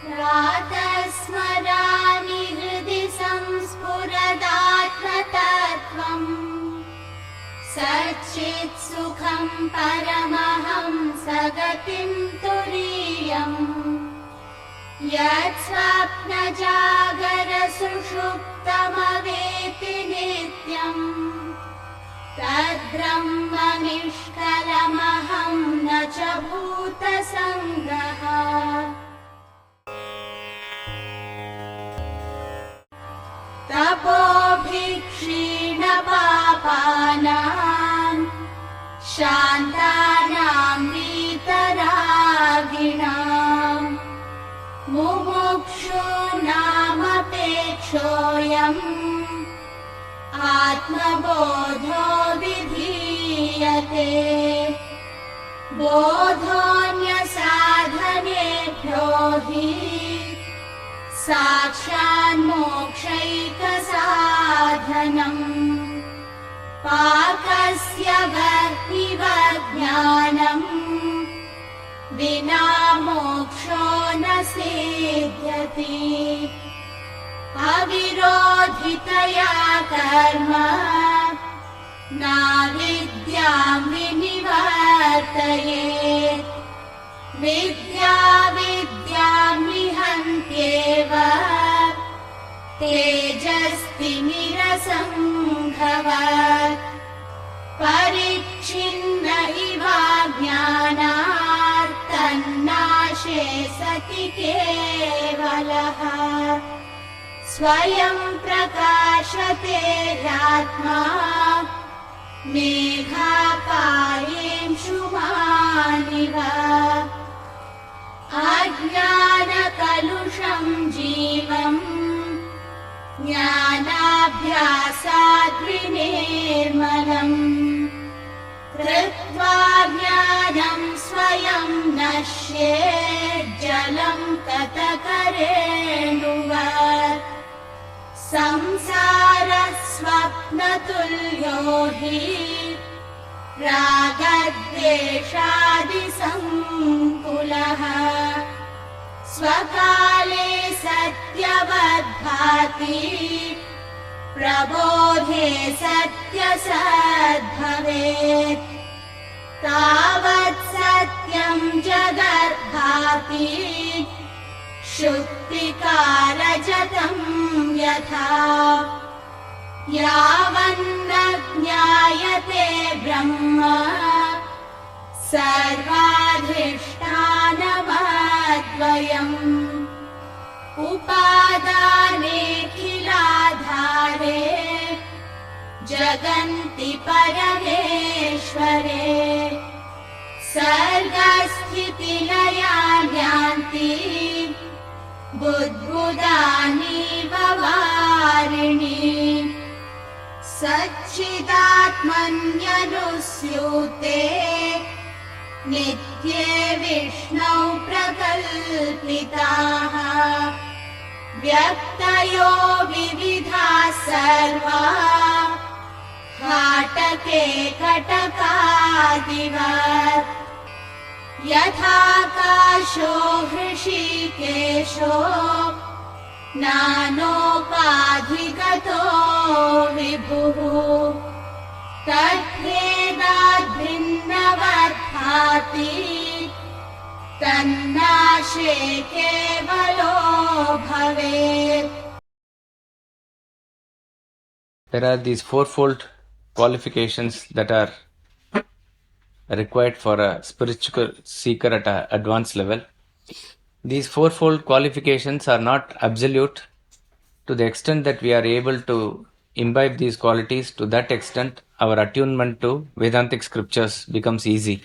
प्रातस्मरामि हृदि संस्फुरदात्मतत्त्वम् सच्चित् सुखं परमहंस गतिं तुरीयम् यत् स्वप्नजागरसुषुप्तमवेति नित्यम् तद्ब्रह्म निष्कलमहं न च भूतसङ्गः। तपोभिक्षीणपापानां शान्तानां वीतरागिणां मुमुक्षूणामपेक्षोऽयम् आत्मबोधो विधीयते। बोधोऽन्यसाधनेभ्यो हि साक्षान्मोक्षैकसाधनम् पाकस्य वर्तिवज्ञानम् विना मोक्षो न सिद्ध्यति। अविरोधितया कर्म नाविद्यां विनिवर्तयेत् विद्या विद्यां निहन्त्येव तेजस्तिमिरसङ्घवत् परिच्छिन्न इव ज्ञानात् तन्नाशे सति केवलः। स्वयं प्रकाशते ह्यात्मा मेघाकायेषुमानिव। अज्ञानकलुषं जीवम् ज्ञानाभ्यासाद् विनिर्मलम् कृत्वा ज्ञानं स्वयं नश्येत् जलं कतकरेणुवत्। संसारस्वप्नतुल्यो हि रागद्वेषादिसङ्कुलः स्वकाले सत्यवद्भाति प्रबोधे सत्यसद्भवेत्। तावत् सत्यं जगद्भाति शुक्तिकारजतं यथा। यावन्न ज्ञायते ब्रह्म सर्वाधिष्ठानमद्वयम् उपादानेऽखिलाधारे जगन्ति परमेश्वरे। सर्गस्थितिलयान्यान्ति बुद्बुदानीव वारिणि। सच्चिदात्मन्यनुस्यूते नित्ये विष्णौ प्रकल्पिताः व्यक्तयो विविधाः सर्वा हाटके कटकादिवत्। यथाकाशो हृषीकेशो नानोपाधिगतो विभुः तद्भेदाद्भिन्नवद्भाति तन्नाशे केवलो भवेत्। There are these fourfold qualifications that are required for a spiritual seeker at an advanced level. These fourfold qualifications are not absolute. To the extent that we are able to imbibe these qualities, to that extent our attunement to Vedantic scriptures becomes easy.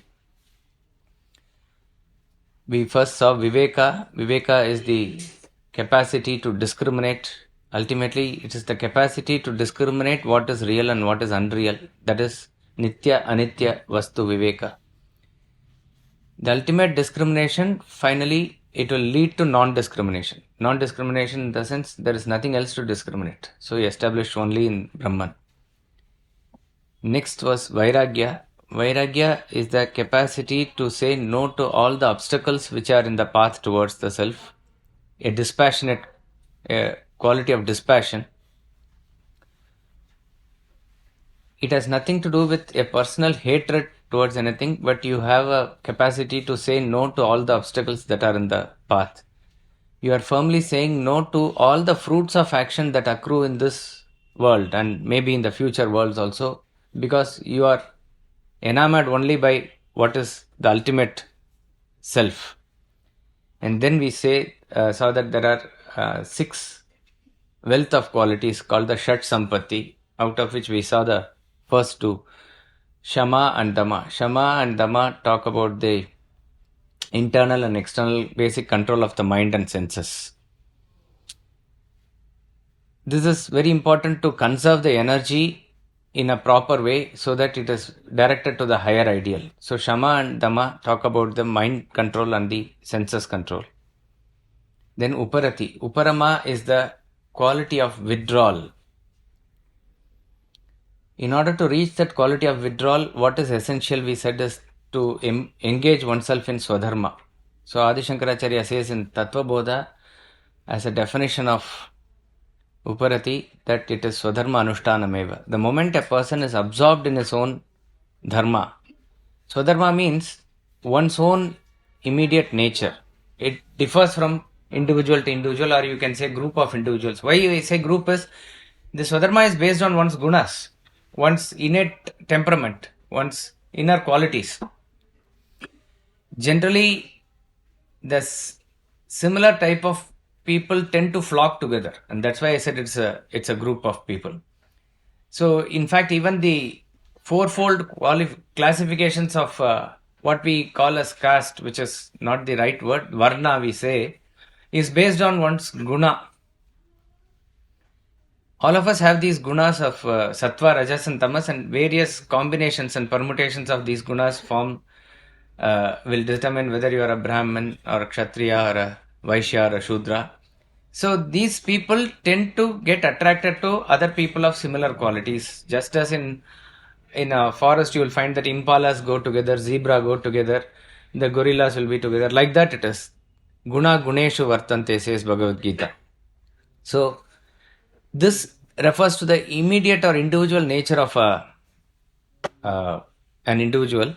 We first saw Viveka. Viveka is the capacity to discriminate. Ultimately, it is the capacity to discriminate what is real and what is unreal. That is Nitya Anitya Vastu Viveka. The ultimate discrimination, finally, it will lead to non-discrimination. Non-discrimination in the sense there is nothing else to discriminate. So established only in Brahman. Next was Vairagya. Vairagya is the capacity to say no to all the obstacles which are in the path towards the self. a dispassionate quality of dispassion. It has nothing to do with a personal hatred towards anything, but you have a capacity to say no to all the obstacles that are in the path. You are firmly saying no to all the fruits of action that accrue in this world and maybe in the future worlds also, because you are enamored only by what is the ultimate self. And then we saw that there are 6 wealth of qualities called the Shad-sampatti, out of which we saw the first 2, Shama and Dama. Shama and Dama talk about the internal and external basic control of the mind and senses. This is very important to conserve the energy in a proper way so that it is directed to the higher ideal. So Shama and Dama talk about the mind control and the senses control. Then Uparati. Uparama is the quality of withdrawal. In order to reach that quality of withdrawal, what is essential, we said, is to engage oneself in Swadharma. So Adi Shankaracharya says in Tattva-bodha, as a definition of Uparati, that it is Swadharma Anushtanameva. The moment a person is absorbed in his own dharma, Swadharma means one's own immediate nature. It differs from individual to individual, or you can say group of individuals. Why we say group is, the Swadharma is based on one's gunas, one's innate temperament, one's inner qualities. Generally, the similar type of people tend to flock together, and that's why I said it's a group of people. So, in fact, even the fourfold classifications of what we call as caste, which is not the right word, varna we say, is based on one's guna. All of us have these gunas of sattva, rajas and tamas, and various combinations and permutations of these gunas will determine whether you are a Brahmin or a Kshatriya or a Vaishya or a Shudra. So these people tend to get attracted to other people of similar qualities. Just as in a forest you will find that impalas go together, zebra go together, the gorillas will be together. Like that it is. Guna guneshu vartante, says Bhagavad Gita. So this refers to the immediate or individual nature of an individual,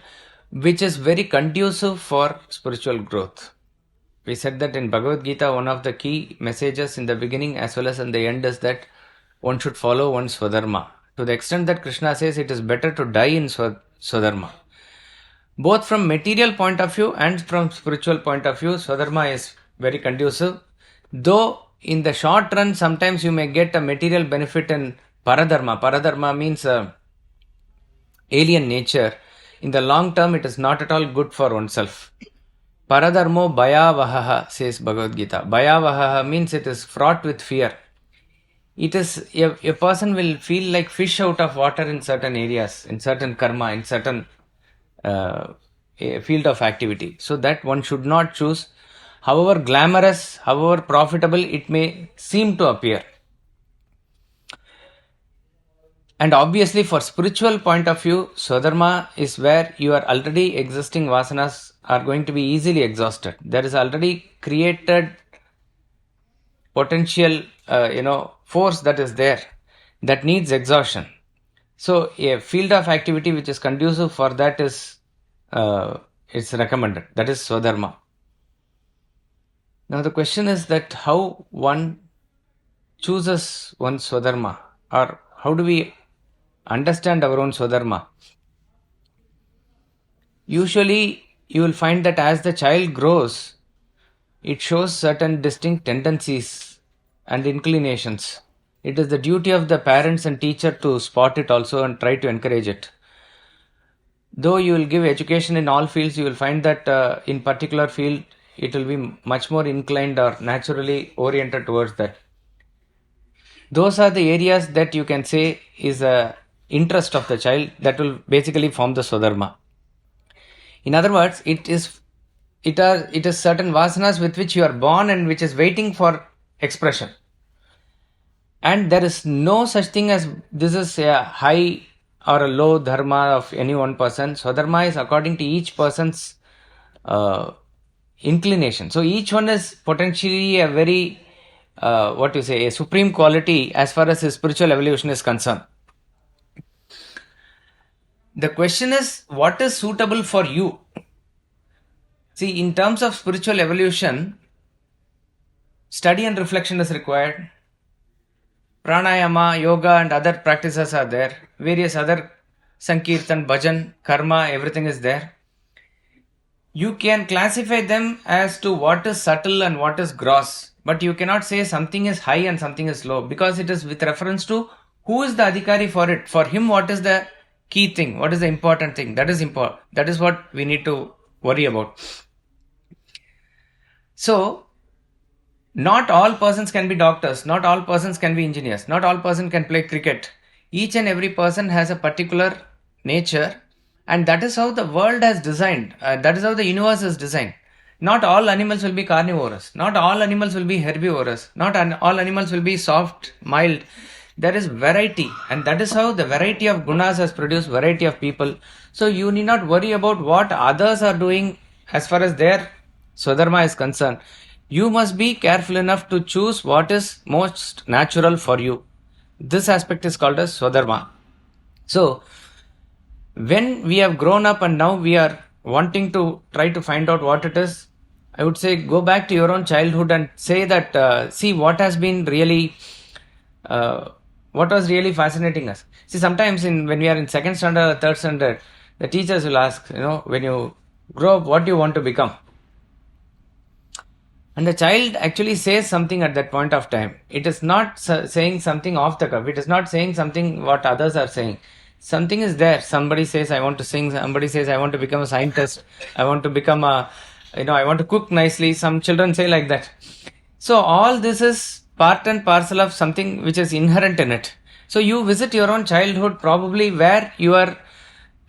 which is very conducive for spiritual growth. We said that in Bhagavad Gita, one of the key messages in the beginning as well as in the end is that one should follow one's Swadharma. To the extent that Krishna says it is better to die in Swadharma. Both from material point of view and from spiritual point of view, Swadharma is very conducive. Though in the short run, sometimes you may get a material benefit in Paradharma. Paradharma means alien nature. In the long term, it is not at all good for oneself. Paradharmo bhayavahaha, says Bhagavad Gita. Bhayavahaha means it is fraught with fear. It is, a person will feel like fish out of water in certain areas, in certain karma, in certain field of activity. So that one should not choose, however glamorous, however profitable it may seem to appear. And obviously for spiritual point of view, Swadharma is where your already existing vasanas are going to be easily exhausted. There is already created potential, force that is there that needs exhaustion. So a field of activity which is conducive for that is it's recommended. That is Swadharma. Now the question is that how one chooses one's Swadharma, or how do we understand our own Swadharma? Usually you will find that as the child grows, it shows certain distinct tendencies and inclinations. It is the duty of the parents and teacher to spot it also and try to encourage it. Though you will give education in all fields, you will find that in particular field, it will be much more inclined or naturally oriented towards that. Those are the areas that you can say is a interest of the child that will basically form the Swadharma. In other words, it is certain vasanas with which you are born and which is waiting for expression. And there is no such thing as this is a high or a low dharma of any one person. Swadharma is according to each person's inclination. So each one is potentially a very, a supreme quality as far as his spiritual evolution is concerned. The question is, what is suitable for you? See, in terms of spiritual evolution, study and reflection is required. Pranayama, yoga and other practices are there. Various other sankirtan, bhajan, karma, everything is there. You can classify them as to what is subtle and what is gross. But you cannot say something is high and something is low, because it is with reference to who is the Adhikari for it. For him, what is the key thing? What is the important thing? That is important. That is what we need to worry about. So, not all persons can be doctors. Not all persons can be engineers. Not all persons can play cricket. Each and every person has a particular nature, and that is how the world has designed. That is how the universe is designed. Not all animals will be carnivorous. Not all animals will be herbivorous. Not all animals will be soft, mild. There is variety, and that is how the variety of gunas has produced variety of people. So you need not worry about what others are doing as far as their swadharma is concerned. You must be careful enough to choose what is most natural for you. This aspect is called as swadharma. So, when we have grown up and now we are wanting to try to find out what it is, I would say go back to your own childhood and say that, see what has been really, what was really fascinating us. See, sometimes when we are in second standard or third standard, the teachers will ask, when you grow up, what do you want to become? And the child actually says something at that point of time. It is not saying something off the cuff. It is not saying something what others are saying. Something is there. Somebody says, I want to sing. Somebody says, I want to become a scientist. I want to become I want to cook nicely. Some children say like that. So all this is part and parcel of something which is inherent in it. So you visit your own childhood, probably where you are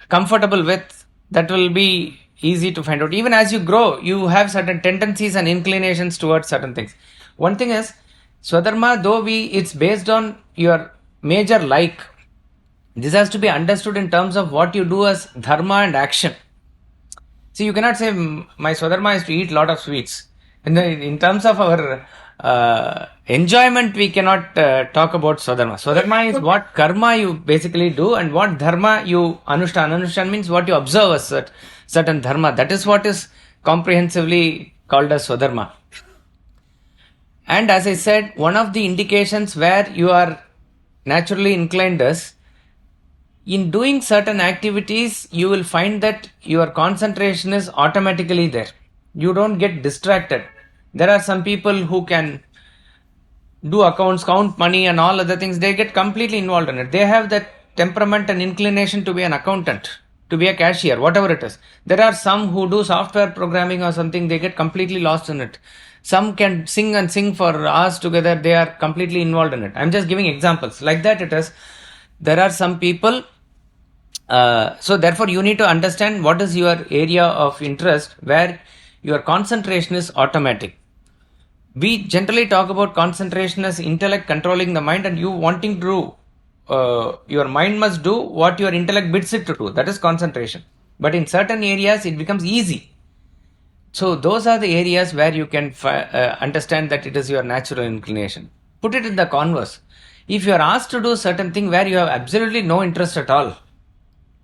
comfortable with. That will be easy to find out. Even as you grow, you have certain tendencies and inclinations towards certain things. One thing is, Swadharma, though it's based on your major like, this has to be understood in terms of what you do as dharma and action. See, you cannot say, my Swadharma is to eat lot of sweets. In terms of our enjoyment, we cannot talk about Swadharma. Swadharma is what karma you basically do and what dharma you anushthan. Anushthan means what you observe as certain dharma. That is what is comprehensively called as Swadharma. And as I said, one of the indications where you are naturally inclined is, in doing certain activities, you will find that your concentration is automatically there. You don't get distracted. There are some people who can do accounts, count money and all other things. They get completely involved in it. They have that temperament and inclination to be an accountant, to be a cashier, whatever it is. There are some who do software programming or something. They get completely lost in it. Some can sing for hours together. They are completely involved in it. I'm just giving examples. Like that it is. There are some people. So therefore you need to understand what is your area of interest where your concentration is automatic. We generally talk about concentration as intellect controlling the mind and you wanting to do, your mind must do what your intellect bids it to do. That is concentration. But in certain areas it becomes easy. So those are the areas where you can understand that it is your natural inclination. Put it in the converse. If you are asked to do certain thing where you have absolutely no interest at all,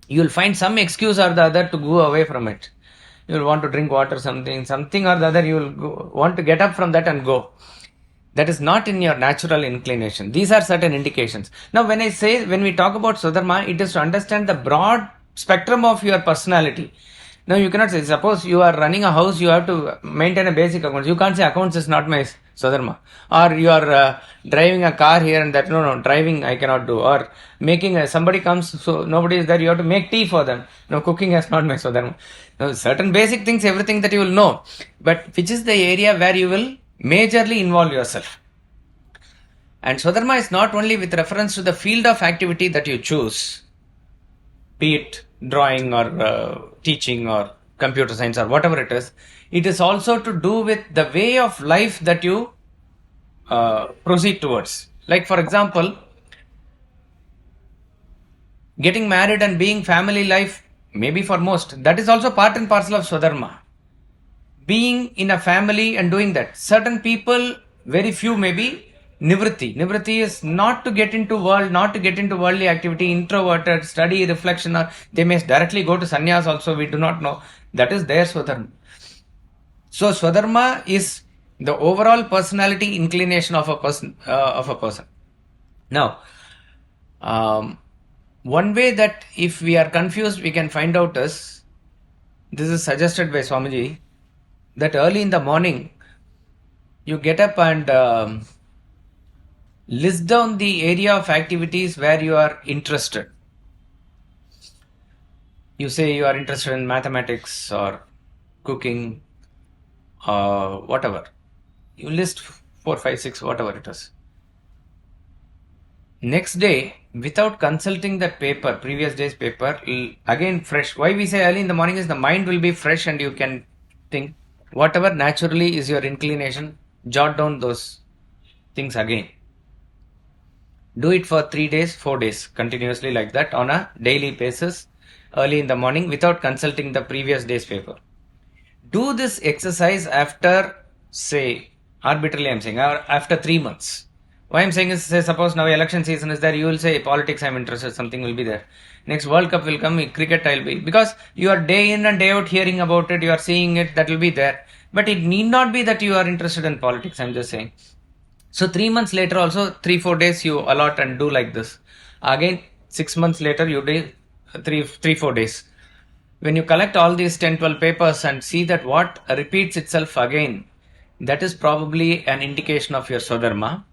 you will find some excuse or the other to go away from it. You will want to drink water, something or the other, you will want to get up from that and go. That is not in your natural inclination. These are certain indications. Now when we talk about Swadharma, it is to understand the broad spectrum of your personality. Now you cannot say, suppose you are running a house, you have to maintain a basic accounts. You can't say accounts is not my Swadharma. Or you are driving a car here and that. No, driving I cannot do. Or making somebody comes, so nobody is there, you have to make tea for them. No, cooking is not my Swadharma. Now, certain basic things, everything that you will know. But which is the area where you will majorly involve yourself. And Swadharma is not only with reference to the field of activity that you choose, be it drawing or teaching or computer science or whatever it is also to do with the way of life that you proceed towards. Like for example, getting married and being family life, maybe for most, that is also part and parcel of Swadharma. being in a family and doing that. Certain people, very few maybe, nivritti. Nivritti is not to get into world, not to get into worldly activity, introverted, study, reflection, or they may directly go to sannyas also, we do not know. That is their swadharma. So swadharma is the overall personality inclination of a person. Now, one way that if we are confused, we can find out is, this is suggested by Swamiji, that early in the morning, you get up and list down the area of activities where you are interested. You say you are interested in mathematics or cooking or whatever. You list 4, 5, 6, whatever it is. Next day, without consulting that paper, previous day's paper, again fresh. Why we say early in the morning is the mind will be fresh and you can think. Whatever naturally is your inclination, jot down those things again. Do it for 3 days, 4 days, continuously like that on a daily basis, early in the morning without consulting the previous day's paper. Do this exercise after, say, arbitrarily I'm saying, after 3 months. Why I'm saying is, say, suppose now election season is there, you will say, politics I'm interested, something will be there. Next World Cup will come, cricket I'll be. Because you are day in and day out hearing about it, you are seeing it, that will be there. But it need not be that you are interested in politics, I'm just saying. So 3 months later also, 3-4 days you allot and do like this. Again, 6 months later you do 3-4 days. When you collect all these 10-12 papers and see that what repeats itself again, that is probably an indication of your swadharma.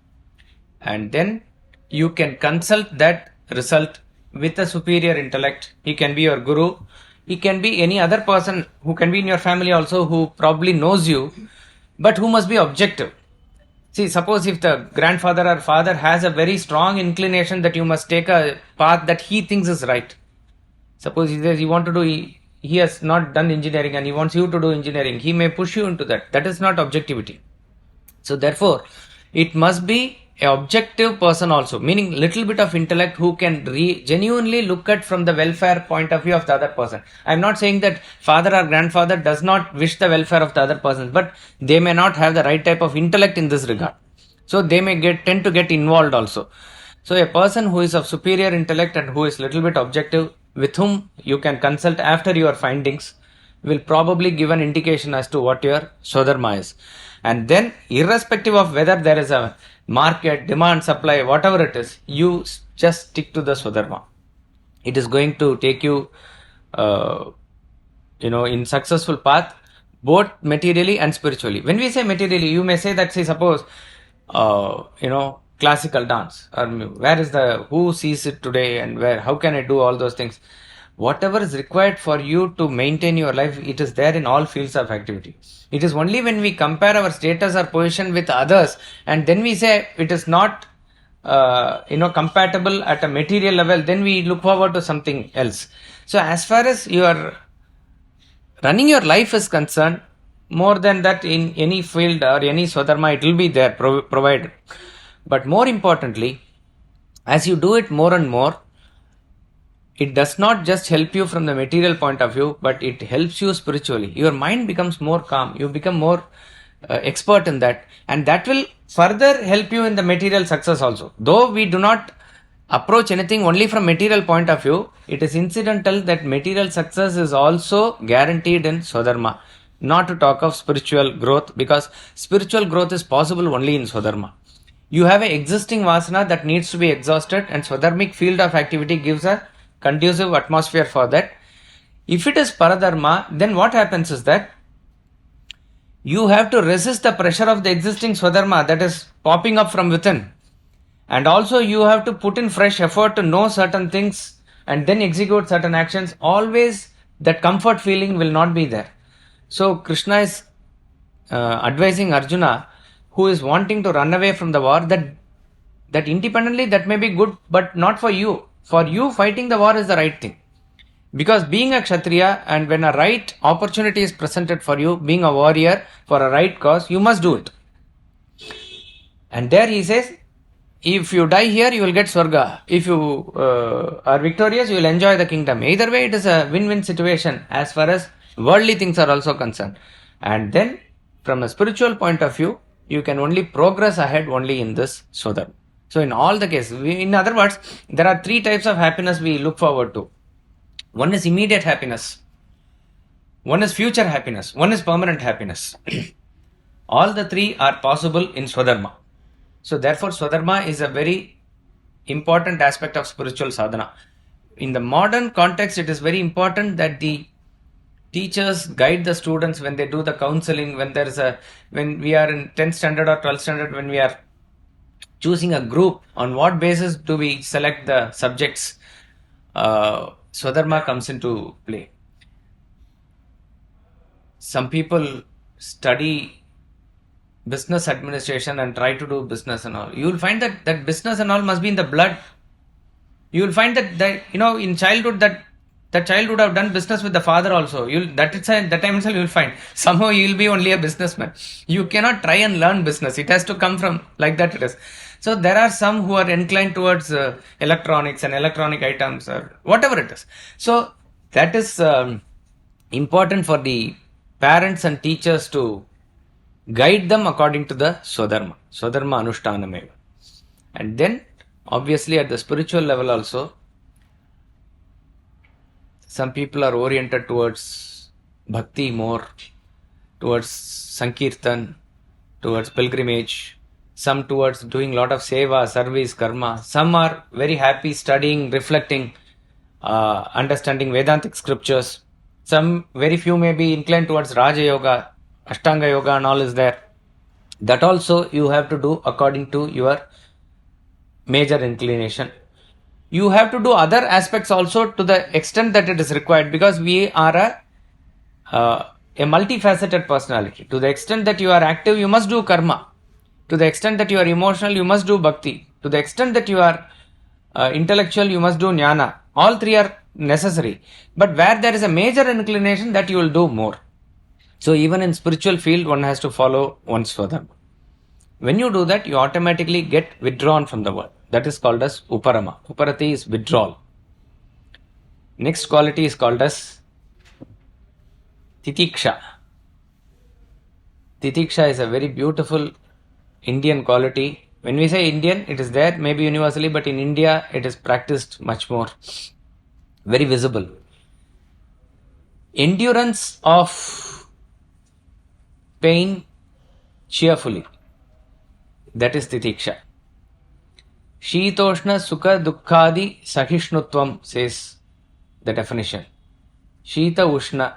And then you can consult that result with a superior intellect. He can be your guru. He can be any other person who can be in your family also, who probably knows you, but who must be objective. See, suppose if the grandfather or father has a very strong inclination that you must take a path that he thinks is right. Suppose he says he has not done engineering and he wants you to do engineering. He may push you into that. That is not objectivity. So therefore, it must be an objective person also, meaning little bit of intellect who can genuinely look at from the welfare point of view of the other person. I am not saying that father or grandfather does not wish the welfare of the other person, but they may not have the right type of intellect in this regard. So they may tend to get involved also. So a person who is of superior intellect and who is little bit objective, with whom you can consult after your findings, will probably give an indication as to what your swadharma is. And then, irrespective of whether there is a market, demand, supply, whatever it is, you just stick to the swadharma. It is going to take you, in successful path, both materially and spiritually. When we say materially, you may say that, say, suppose, classical dance, or who sees it today and how can I do all those things? Whatever is required for you to maintain your life, it is there in all fields of activity. It is only when we compare our status or position with others and then we say it is not compatible at a material level, then we look forward to something else. So as far as your running your life is concerned, more than that in any field or any swadharma, it will be there provided. But more importantly, as you do it more and more, it does not just help you from the material point of view, but it helps you spiritually. Your mind becomes more calm. You become more expert in that. And that will further help you in the material success also. Though we do not approach anything only from material point of view, it is incidental that material success is also guaranteed in swadharma. Not to talk of spiritual growth, because spiritual growth is possible only in swadharma. You have an existing vasana that needs to be exhausted, and swadharmic field of activity gives a conducive atmosphere for that. If it is paradharma, then what happens is that you have to resist the pressure of the existing swadharma that is popping up from within. And also you have to put in fresh effort to know certain things and then execute certain actions. Always that comfort feeling will not be there. So Krishna is advising Arjuna, who is wanting to run away from the war, that independently that may be good, but not for you. For you, fighting the war is the right thing. Because being a Kshatriya, and when a right opportunity is presented for you, being a warrior for a right cause, you must do it. And there he says, if you die here, you will get Swarga. If you are victorious, you will enjoy the kingdom. Either way, it is a win-win situation as far as worldly things are also concerned. And then, from a spiritual point of view, you can only progress ahead only in this Swadharma. So, in all the cases, in other words, there are three types of happiness we look forward to. One is immediate happiness, one is future happiness, one is permanent happiness. All the three are possible in Swadharma. So, therefore, Swadharma is a very important aspect of spiritual sadhana. In the modern context, it is very important that the teachers guide the students when they do the counseling, when we are in 10th standard or 12th standard, when we are choosing a group, on what basis do we select the subjects? Swadharma comes into play. Some people study business administration and try to do business and all. You will find that business and all must be in the blood. You will find that in childhood that child would have done business with the father also. That time itself you will find somehow you will be only a businessman. You cannot try and learn business. It has to come from like that it is. So there are some who are inclined towards electronics and electronic items or whatever it is. So that is important for the parents and teachers to guide them according to the Swadharma Anushtanameva. And then obviously at the spiritual level also, some people are oriented towards bhakti more, towards sankirtan, towards pilgrimage, some towards doing lot of seva, service, karma. Some are very happy studying, reflecting, understanding Vedantic scriptures. Some, very few may be inclined towards Raja Yoga, Ashtanga Yoga and all is there. That also you have to do according to your major inclination. You have to do other aspects also to the extent that it is required, because we are a multifaceted personality. To the extent that you are active, you must do karma. To the extent that you are emotional, you must do bhakti. To the extent that you are intellectual, you must do jnana. All three are necessary. But where there is a major inclination, that you will do more. So even in spiritual field, one has to follow one's Swadharma. When you do that, you automatically get withdrawn from the world. That is called as Uparama. Uparati is withdrawal. Next quality is called as Titiksha. Titiksha is a very beautiful Indian quality. When we say Indian, it is there maybe universally, but in India it is practiced much more. Very visible. Endurance of pain cheerfully. That is Titiksha. Shitoshna Sukha Dukkhadi Sahishnutvam says the definition. Shita Ushna,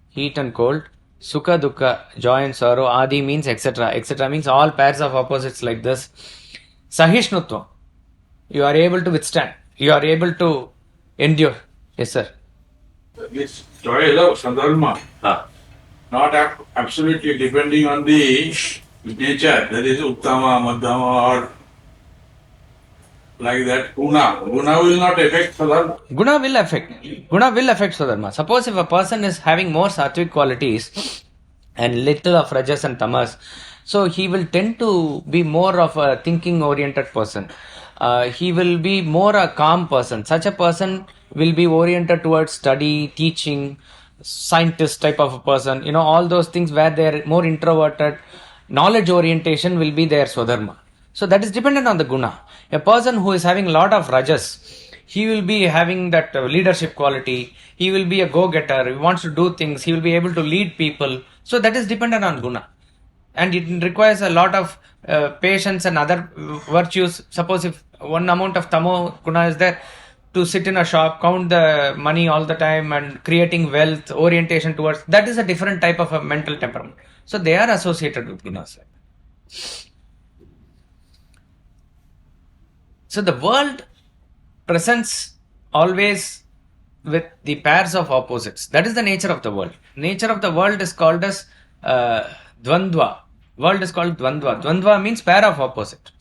heat and cold. Sukha Dukkha, joy and sorrow. Adi means etc. Etc. means all pairs of opposites like this. Sahishnutvam. You are able to withstand. You are able to endure. Yes, sir. This choice of Sadharma, not absolutely depending on the nature, that is Uttama, Madhyama or like that, Guna. Guna will not affect Sadharma. Guna will affect Sadharma. Suppose if a person is having more sattvic qualities and little of rajas and tamas, so he will tend to be more of a thinking oriented person. He will be more a calm person. Such a person will be oriented towards study, teaching, scientist type of a person. All those things where they are more introverted. Knowledge orientation will be their Swadharma. So that is dependent on the guna. A person who is having a lot of rajas, he will be having that leadership quality. He will be a go-getter. He wants to do things. He will be able to lead people. So that is dependent on guna. And it requires a lot of patience and other virtues. Suppose if one amount of tamo guna is there, to sit in a shop, count the money all the time and creating wealth, orientation towards, that is a different type of a mental temperament. So they are associated with gunas. So the world presents always with the pairs of opposites. That is the nature of the world. Nature of the world is called as Dvandva. World is called Dvandva. Dvandva means pair of opposite.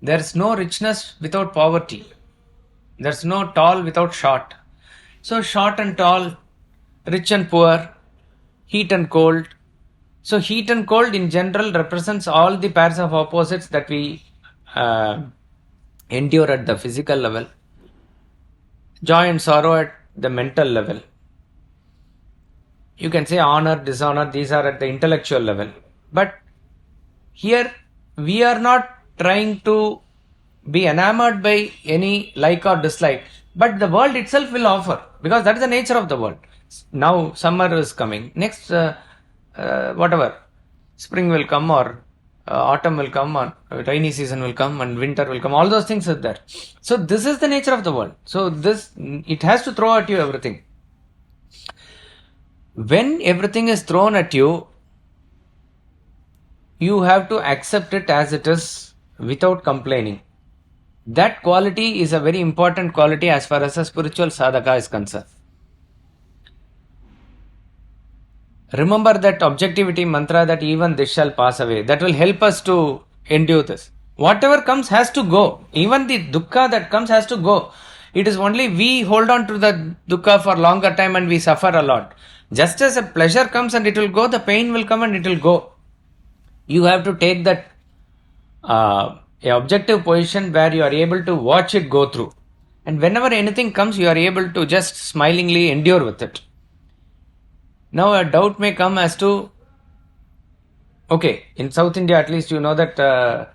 There is no richness without poverty. There is no tall without short. So short and tall, rich and poor, heat and cold. So heat and cold in general represents all the pairs of opposites that we endure at the physical level. Joy and sorrow at the mental level. You can say honor, dishonor, these are at the intellectual level. But here we are not trying to be enamored by any like or dislike, but the world itself will offer, because that is the nature of the world. Now summer is coming, next whatever, spring will come, or autumn will come, or rainy season will come, and winter will come. All those things are there. So this is the nature of the world. So this, it has to throw at you everything. When everything is thrown at you, you have to accept it as it is without complaining. That quality is a very important quality as far as a spiritual sadhaka is concerned. Remember that objectivity mantra, that even this shall pass away. That will help us to endure this. Whatever comes has to go. Even the dukkha that comes has to go. It is only we hold on to the dukkha for longer time and we suffer a lot. Just as a pleasure comes and it will go, the pain will come and it will go. You have to take that a objective position where you are able to watch it go through. And whenever anything comes, you are able to just smilingly endure with it. Now a doubt may come as to, okay, in South India at least you know that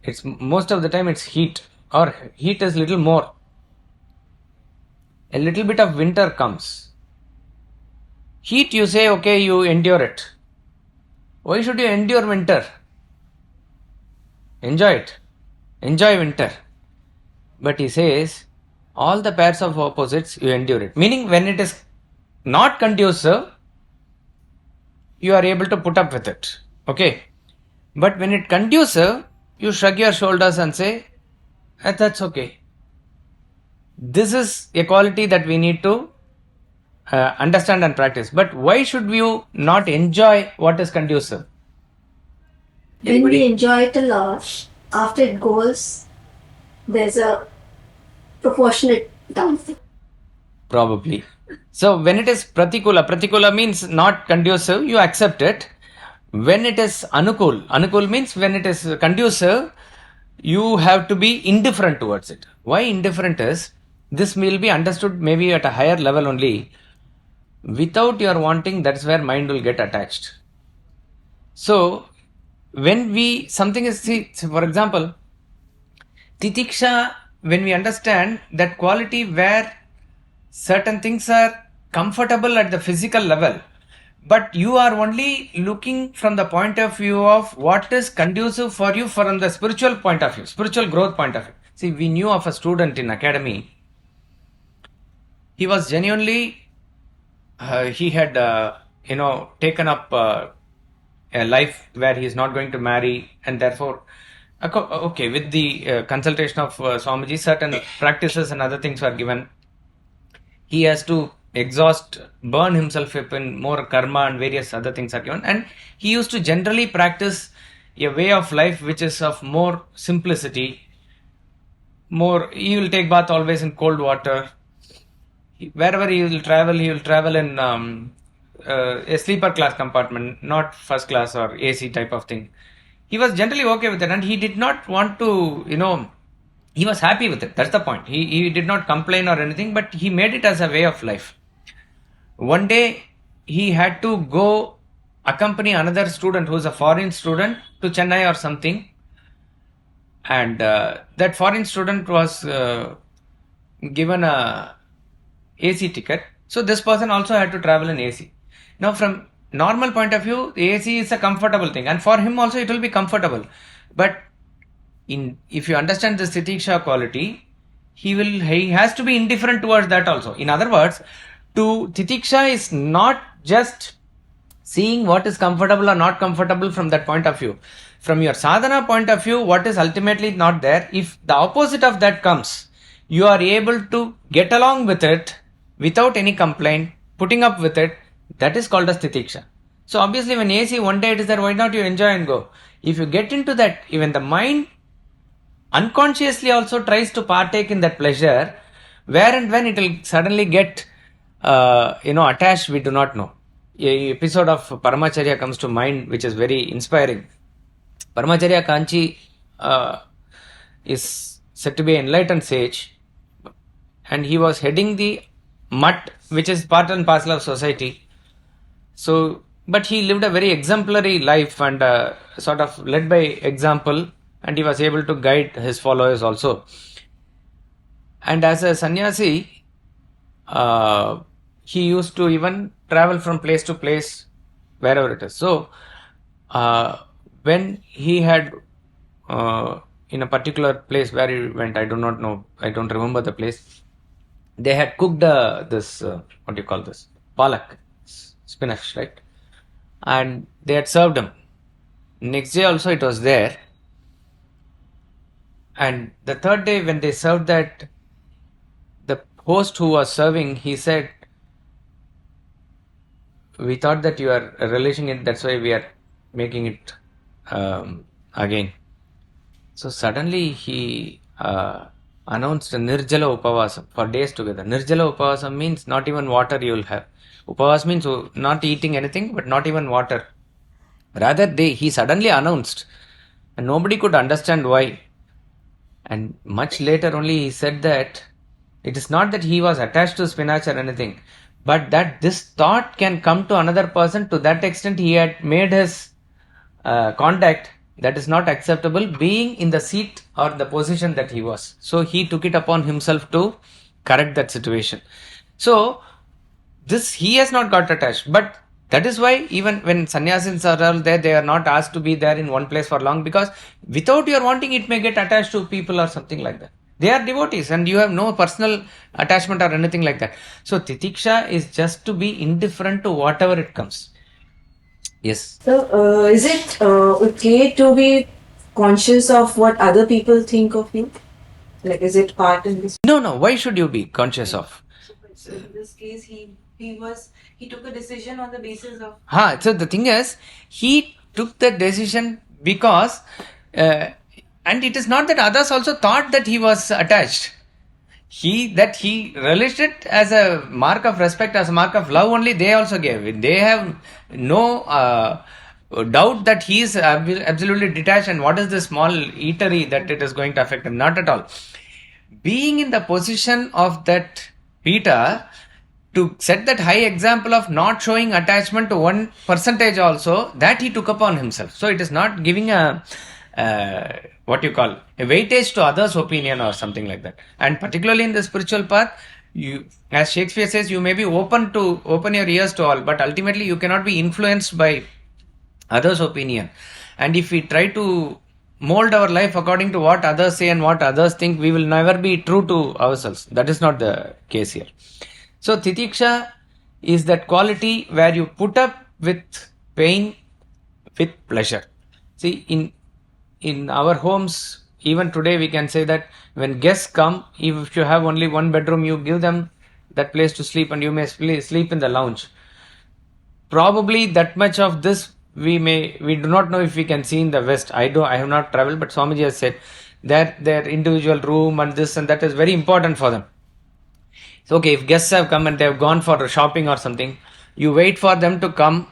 it's most of the time it's heat, or heat is little more. A little bit of winter comes. Heat, you say, okay, you endure it. Why should you endure winter? Enjoy it. Enjoy winter. But he says, all the pairs of opposites, you endure it. Meaning, when it is not conducive, you are able to put up with it. Okay. But when it conducive, you shrug your shoulders and say, that's okay. This is a quality that we need to understand and practice. But why should you not enjoy what is conducive? When we enjoy it a lot, after it goes, there's a proportionate downfall. Probably. So when it is pratikula means not conducive, you accept it. When it is anukul means when it is conducive, you have to be indifferent towards it. Why indifferent is, this will be understood maybe at a higher level only. Without your wanting, that's where mind will get attached. So when something is, see, for example, Titiksha, when we understand that quality where certain things are comfortable at the physical level, but you are only looking from the point of view of what is conducive for you from the spiritual point of view, spiritual growth point of view. See, we knew of a student in academy. He was genuinely, he had, taken up a life where he is not going to marry, and therefore, okay, with the consultation of Swamiji, certain practices and other things were given. He has to burn himself up in more karma, and various other things are given. And he used to generally practice a way of life which is of more simplicity. He will take bath always in cold water. Wherever he will travel in a sleeper class compartment, not first class or AC type of thing. He was generally okay with it, and he did not want to, he was happy with it. That's the point. He did not complain or anything, but he made it as a way of life. One day, he had to go accompany another student who is a foreign student to Chennai or something. And that foreign student was given a AC ticket. So this person also had to travel in AC. Now from normal point of view, AC is a comfortable thing. And for him also it will be comfortable. But if you understand the Titiksha quality, he has to be indifferent towards that also. In other words, to Titiksha is not just seeing what is comfortable or not comfortable from that point of view. From your sadhana point of view, what is ultimately not there, if the opposite of that comes, you are able to get along with it without any complaint, putting up with it. That is called as Titiksha. So obviously when AC one day it is there, why not you enjoy and go? If you get into that, even the mind unconsciously also tries to partake in that pleasure, where and when it will suddenly get attached, we do not know. A episode of Paramacharya comes to mind which is very inspiring. Paramacharya Kanchi is said to be an enlightened sage, and he was heading the mutt, which is part and parcel of society. So, but he lived a very exemplary life and sort of led by example, and he was able to guide his followers also. And as a sannyasi, he used to even travel from place to place, wherever it is. So, when he had in a particular place where he went, I do not know, I don't remember the place, they had cooked this, what do you call this? Palak, spinach, right? And they had served him. Next day also it was there. And the third day when they served that, the host who was serving, he said, we thought that you are relishing it, that's why we are making it again. So suddenly he announced a Nirjala Upavasam for days together. Nirjala Upavasam means not even water you will have. Upavas means not eating anything, but not even water. Rather, he suddenly announced, and nobody could understand why. And much later only he said that it is not that he was attached to spinach or anything, but that this thought can come to another person. To that extent he had made his contact. That is not acceptable, being in the seat or the position that he was. So he took it upon himself to correct that situation. So this, he has not got attached, but that is why even when sannyasis are all there, they are not asked to be there in one place for long, because without your wanting, it may get attached to people or something like that. They are devotees and you have no personal attachment or anything like that. So Titiksha is just to be indifferent to whatever it comes. Yes. So, is it okay to be conscious of what other people think of you? Like, is it part in this? No. Why should you be conscious of? So in this case, he took a decision on the basis of. So the thing is, he took the decision because, and it is not that others also thought that he was attached. He relished it as a mark of respect, as a mark of love only. They also gave it. They have no doubt that he is absolutely detached, and what is the small eatery that it is going to affect him? Not at all. Being in the position of that Peter, to set that high example of not showing attachment to 1% also, that he took upon himself. So it is not giving a weightage to others' opinion or something like that. And particularly in the spiritual path, you, as Shakespeare says, you may be open your ears to all, but ultimately you cannot be influenced by others' opinion. And if we try to mold our life according to what others say and what others think, we will never be true to ourselves. That is not the case here. So Titiksha is that quality where you put up with pain with pleasure. See, in our homes, even today we can say that when guests come, if you have only one bedroom, you give them that place to sleep and you may sleep in the lounge. Probably that much of this we do not know if we can see in the West. I have not traveled, but Swamiji has said that their individual room and this and that is very important for them. It's okay, if guests have come and they have gone for shopping or something, you wait for them to come,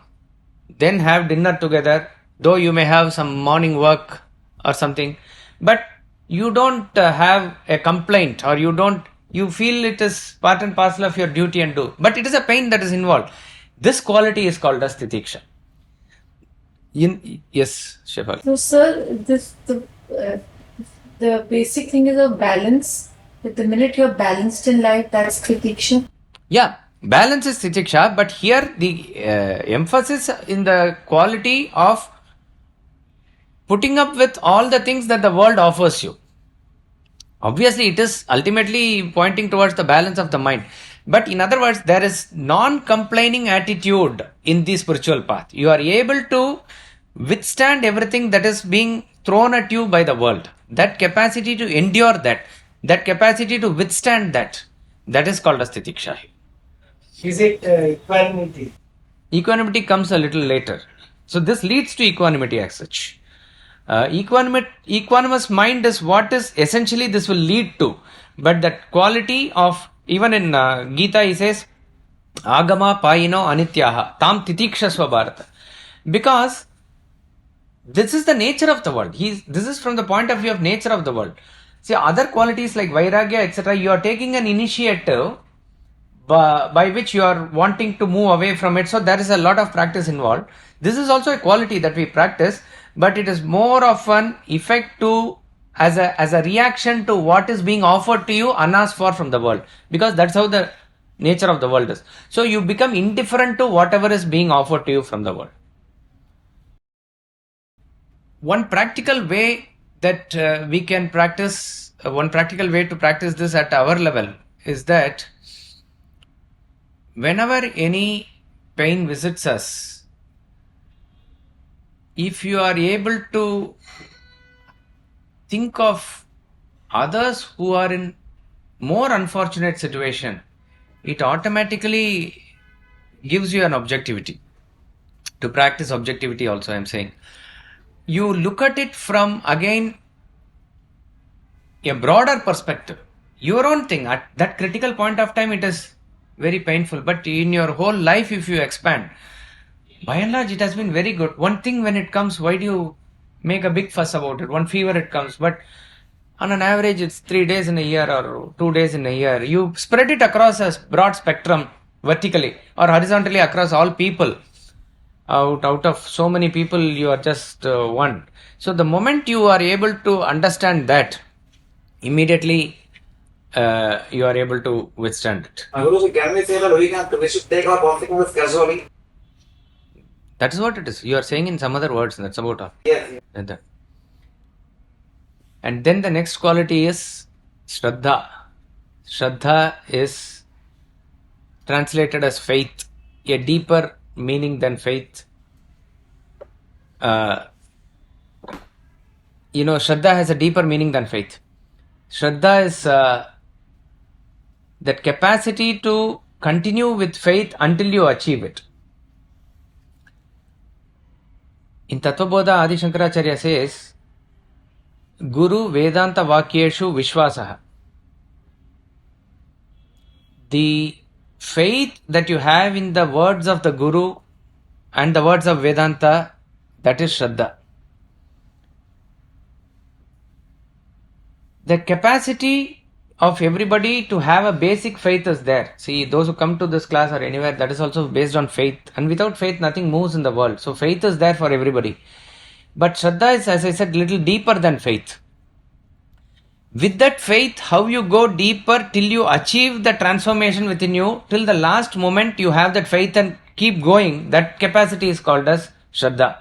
then have dinner together, though you may have some morning work or something, but you don't have a complaint, or you feel it is part and parcel of your duty and do, but it is a pain that is involved. This quality is called as Titiksha. Yes, Shefal. So, sir, the basic thing is a balance. That the minute you're balanced in life, that's Titiksha. Yeah, balance is Titiksha, but here the emphasis in the quality of putting up with all the things that the world offers you. Obviously, it is ultimately pointing towards the balance of the mind. But in other words, there is non-complaining attitude in the spiritual path. You are able to withstand everything that is being thrown at you by the world. That capacity to endure that capacity to withstand that is called as Titiksha. Is it equanimity? Equanimity comes a little later. So this leads to equanimity as such. Equanimous mind is what is essentially this will lead to. But that quality of, even in Gita he says, Agama Payino Anityaha Tam Titikshasva Bharata. Because this is the nature of the world. This is from the point of view of nature of the world. See, other qualities like Vairagya, etc., you are taking an initiative by which you are wanting to move away from it. So there is a lot of practice involved. This is also a quality that we practice, but it is more of an effect to as a reaction to what is being offered to you unasked for from the world, because that's how the nature of the world is. So you become indifferent to whatever is being offered to you from the world. One practical way that we can practice, one practical way to practice this at our level is that whenever any pain visits us, if you are able to think of others who are in more unfortunate situation, it automatically gives you an objectivity. To practice objectivity also, I am saying. You look at it from, again, a broader perspective. Your own thing, at that critical point of time, it is very painful. But in your whole life, if you expand, by and large, it has been very good. One thing when it comes, why do you make a big fuss about it? One fever it comes, but on an average, it's 3 days in a year or 2 days in a year. You spread it across a broad spectrum, vertically or horizontally across all people. Out of so many people, you are just one. So the moment you are able to understand that, immediately you are able to withstand it. Guru, can we say that we should take our consequences casually? That is what it is. You are saying in some other words, that's about all. Yes. And then the next quality is Shraddha. Shraddha is translated as faith, a deeper meaning than faith. Shraddha has a deeper meaning than faith. Shraddha is that capacity to continue with faith until you achieve it. In Atmabodha, Adi Shankaracharya says, Guru Vedanta Vakyeshu Vishwasaha. The faith that you have in the words of the Guru and the words of Vedanta, that is Shraddha. The capacity of everybody to have a basic faith is there. See, those who come to this class or anywhere, that is also based on faith. And without faith, nothing moves in the world. So faith is there for everybody. But Shraddha is, as I said, little deeper than faith. With that faith, how you go deeper till you achieve the transformation within you, till the last moment you have that faith and keep going, that capacity is called as Shraddha.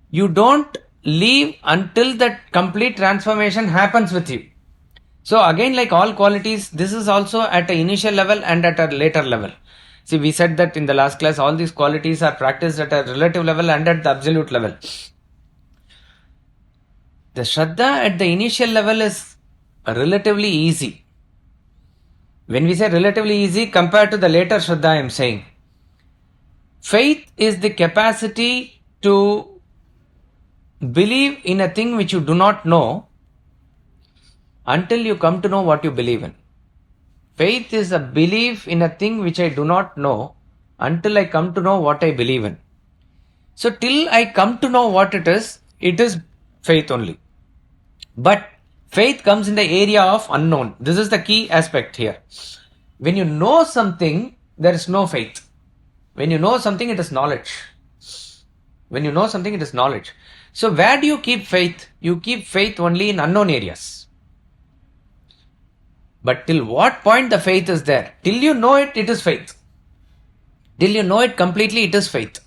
You don't leave until that complete transformation happens with you. So again, like all qualities, this is also at an initial level and at a later level. See, we said that in the last class, all these qualities are practiced at a relative level and at the absolute level. The Shraddha at the initial level is relatively easy. When we say relatively easy, compared to the later Shraddha, I am saying, faith is the capacity to believe in a thing which you do not know until you come to know what you believe in. Faith is a belief in a thing which I do not know until I come to know what I believe in. So till I come to know what it is faith only. But faith comes in the area of unknown. This is the key aspect here. When you know something, there is no faith. When you know something, it is knowledge. When you know something, it is knowledge. So where do you keep faith? You keep faith only in unknown areas. But till what point the faith is there? Till you know it, it is faith. Till you know it completely, it is faith.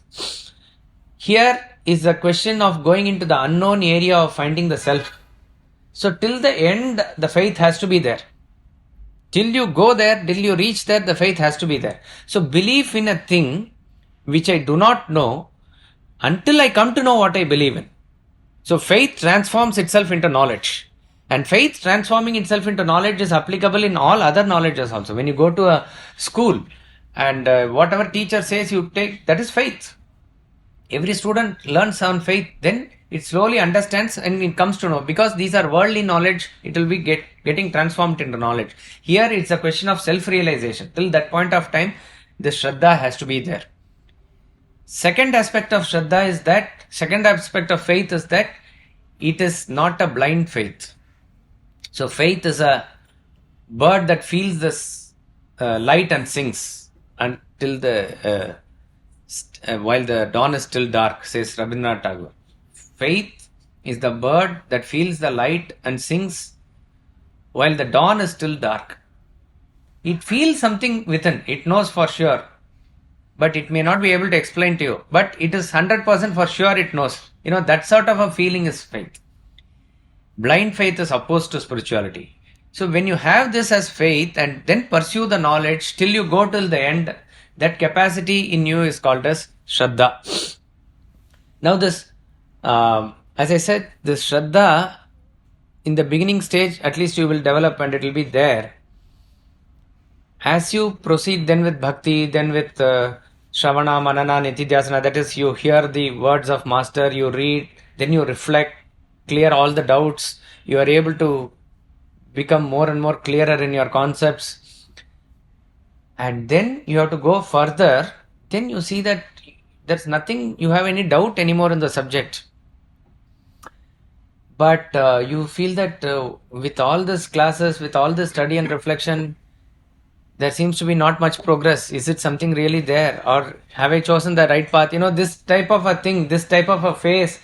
Here is the question of going into the unknown area of finding the self. So till the end, the faith has to be there. Till you go there, till you reach there, the faith has to be there. So belief in a thing which I do not know until I come to know what I believe in. So faith transforms itself into knowledge. And faith transforming itself into knowledge is applicable in all other knowledges also. When you go to a school and whatever teacher says you take, that is faith. Every student learns on faith, then it slowly understands and it comes to know. Because these are worldly knowledge, it will be getting transformed into knowledge. Here it's a question of self-realization. Till that point of time, the Shraddha has to be there. Second aspect of Shraddha is that, second aspect of faith is that it is not a blind faith. So faith is a bird that feels this light and sings until while the dawn is still dark, says Rabindranath Tagore. Faith is the bird that feels the light and sings while the dawn is still dark. It feels something within, it knows for sure, but it may not be able to explain to you. But it is 100% for sure it knows. That sort of a feeling is faith. Blind faith is opposed to spirituality. So when you have this as faith and then pursue the knowledge till you go till the end, that capacity in you is called as Shraddha. Now this, as I said, this Shraddha, in the beginning stage, at least you will develop and it will be there. As you proceed then with bhakti, then with Shravana, Manana, Nitidhyasana, that is, you hear the words of Master, you read, then you reflect, clear all the doubts, you are able to become more and more clearer in your concepts. And then you have to go further, then you see that there's nothing, you have any doubt anymore in the subject. But you feel that with all these classes, with all this study and reflection, there seems to be not much progress. Is it something really there? Or have I chosen the right path? This type of a thing, this type of a phase,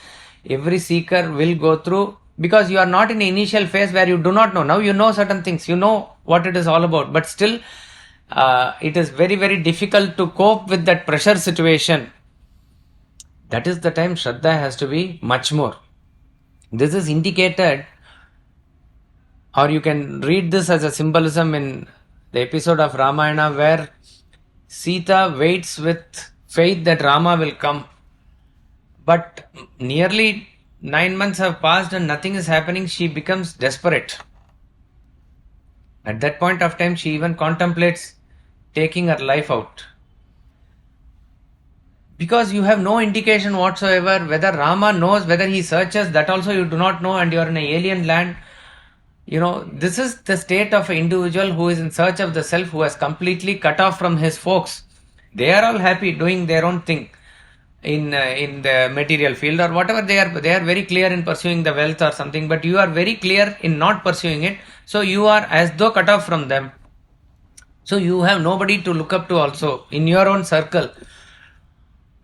every seeker will go through, because you are not in the initial phase where you do not know. Now you know certain things, you know what it is all about, but still it is very, very difficult to cope with that pressure situation. That is the time Shraddha has to be much more. This is indicated, or you can read this as a symbolism in the episode of Ramayana where Sita waits with faith that Rama will come. But nearly 9 months have passed and nothing is happening. She becomes desperate. At that point of time, she even contemplates taking her life out. Because you have no indication whatsoever whether Rama knows, whether he searches, that also you do not know, and you are in an alien land. This is the state of an individual who is in search of the self, who has completely cut off from his folks. They are all happy doing their own thing in the material field or whatever they are very clear in pursuing the wealth or something, but you are very clear in not pursuing it. So you are as though cut off from them. So you have nobody to look up to also in your own circle.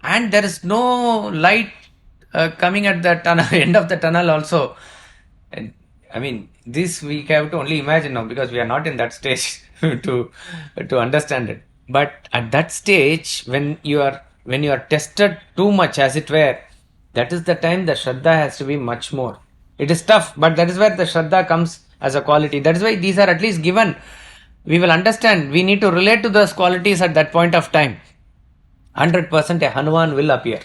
And there is no light coming at the end of the tunnel also. And this we have to only imagine now, because we are not in that stage to understand it. But at that stage, when you are tested too much, as it were, that is the time the Shraddha has to be much more. It is tough, but that is where the Shraddha comes as a quality. That is why these are at least given. We will understand. We need to relate to those qualities at that point of time. 100% a Hanuman will appear.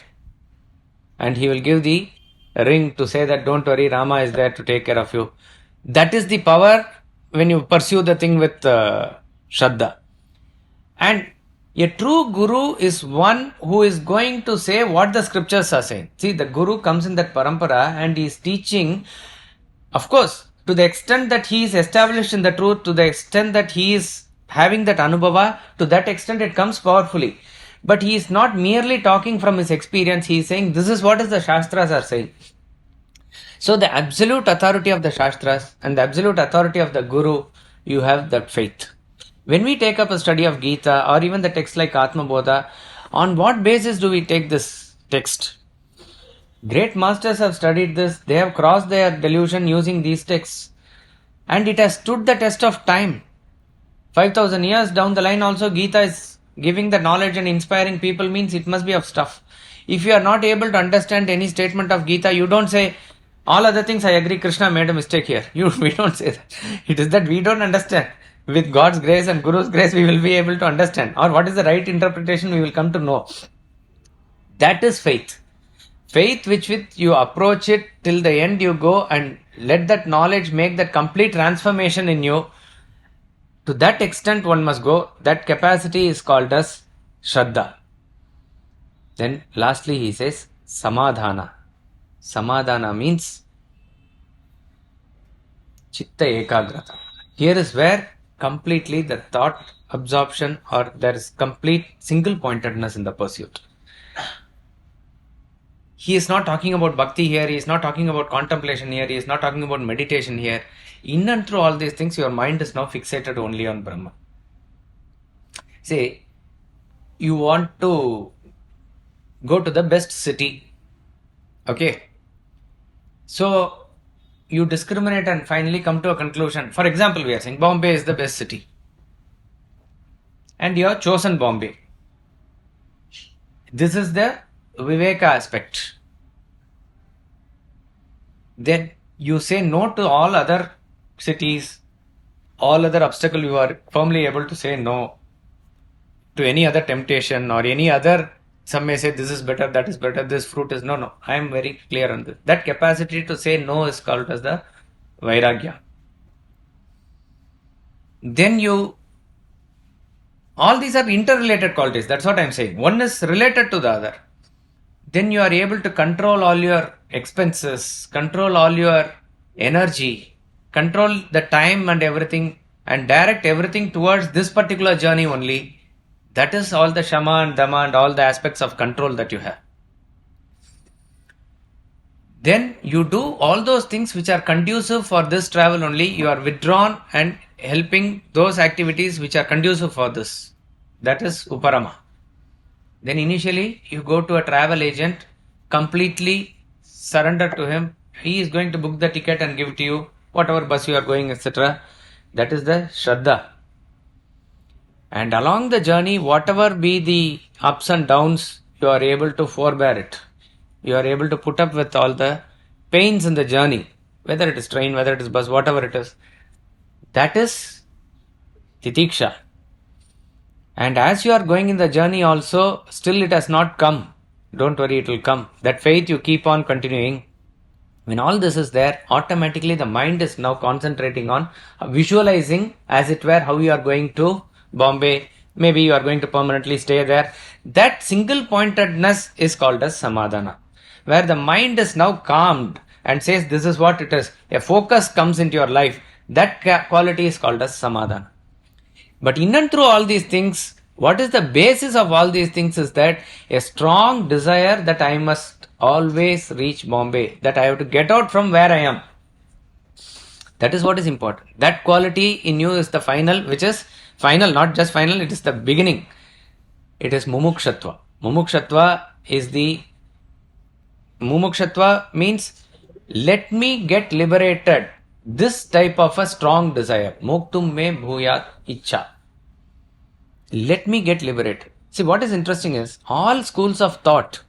And he will give the ring to say that don't worry, Rama is there to take care of you. That is the power when you pursue the thing with Shraddha. And a true guru is one who is going to say what the scriptures are saying. See, the guru comes in that parampara and he is teaching, of course, to the extent that he is established in the truth, to the extent that he is having that anubhava, to that extent it comes powerfully. But he is not merely talking from his experience, he is saying this is what the Shastras are saying. So the absolute authority of the Shastras and the absolute authority of the Guru, you have that faith. When we take up a study of Gita or even the text like Atmabodha, on what basis do we take this text? Great masters have studied this, they have crossed their delusion using these texts, and it has stood the test of time. 5,000 years down the line also, Gita is giving the knowledge and inspiring people, means it must be of stuff. If you are not able to understand any statement of Gita, you don't say, all other things I agree, Krishna made a mistake here. We don't say that. It is that we don't understand. With God's grace and Guru's grace, we will be able to understand. Or what is the right interpretation, we will come to know. That is faith. Faith which with you approach it till the end, you go and let that knowledge make that complete transformation in you. To that extent one must go. That capacity is called as Shraddha. Then lastly he says Samadhana. Samadhana means Chitta Ekagrata. Here is where completely the thought absorption, or there is complete single pointedness in the pursuit. He is not talking about bhakti here, he is not talking about contemplation here, he is not talking about meditation here. In and through all these things, your mind is now fixated only on Brahma. Say, you want to go to the best city. Okay. So, you discriminate and finally come to a conclusion. For example, we are saying Bombay is the best city. And you have chosen Bombay. This is the Viveka aspect. Then you say no to all other cities, all other obstacles. You are firmly able to say no to any other temptation or any other. Some may say this is better, that is better, this fruit is no. I am very clear on this. That capacity to say no is called as the Vairagya. Then all these are interrelated qualities. That's what I am saying. One is related to the other. Then you are able to control all your expenses, control all your energy, control the time and everything, and direct everything towards this particular journey only. That is all the Shama and Dama and all the aspects of control that you have. Then you do all those things which are conducive for this travel only. You are withdrawn and helping those activities which are conducive for this. That is Uparama. Then initially you go to a travel agent, completely surrender to him. He is going to book the ticket and give it to you, whatever bus you are going, etc. That is the Shraddha. And along the journey, whatever be the ups and downs, you are able to forbear it. You are able to put up with all the pains in the journey, whether it is train, whether it is bus, whatever it is. That is Titiksha. And as you are going in the journey also, still it has not come. Don't worry, it will come. That faith you keep on continuing. When all this is there, automatically the mind is now concentrating on visualizing, as it were, how you are going to Bombay. Maybe you are going to permanently stay there. That single pointedness is called as Samadhana, where the mind is now calmed and says this is what it is. A focus comes into your life. That quality is called as Samadhana. But in and through all these things, what is the basis of all these things is that a strong desire that I must always reach Bombay, that I have to get out from where I am. That is what is important. That quality in you is the final, which is final, not just final, it is the beginning. It is Mumukshatva. Mumukshatva means let me get liberated. This type of a strong desire. Moktum me bhuyat ichcha. Let me get liberated. See, what is interesting is all schools of thought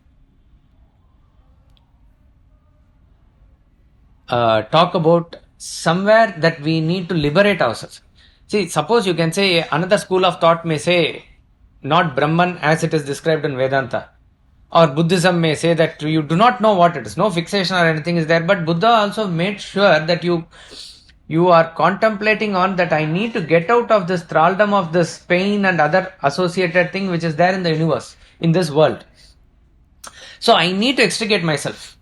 talk about somewhere that we need to liberate ourselves. See, suppose you can say another school of thought may say not Brahman as it is described in Vedanta. Or Buddhism may say that you do not know what it is. No fixation or anything is there. But Buddha also made sure that you are contemplating on that I need to get out of this thraldom of this pain and other associated thing which is there in the universe, in this world. So I need to extricate myself.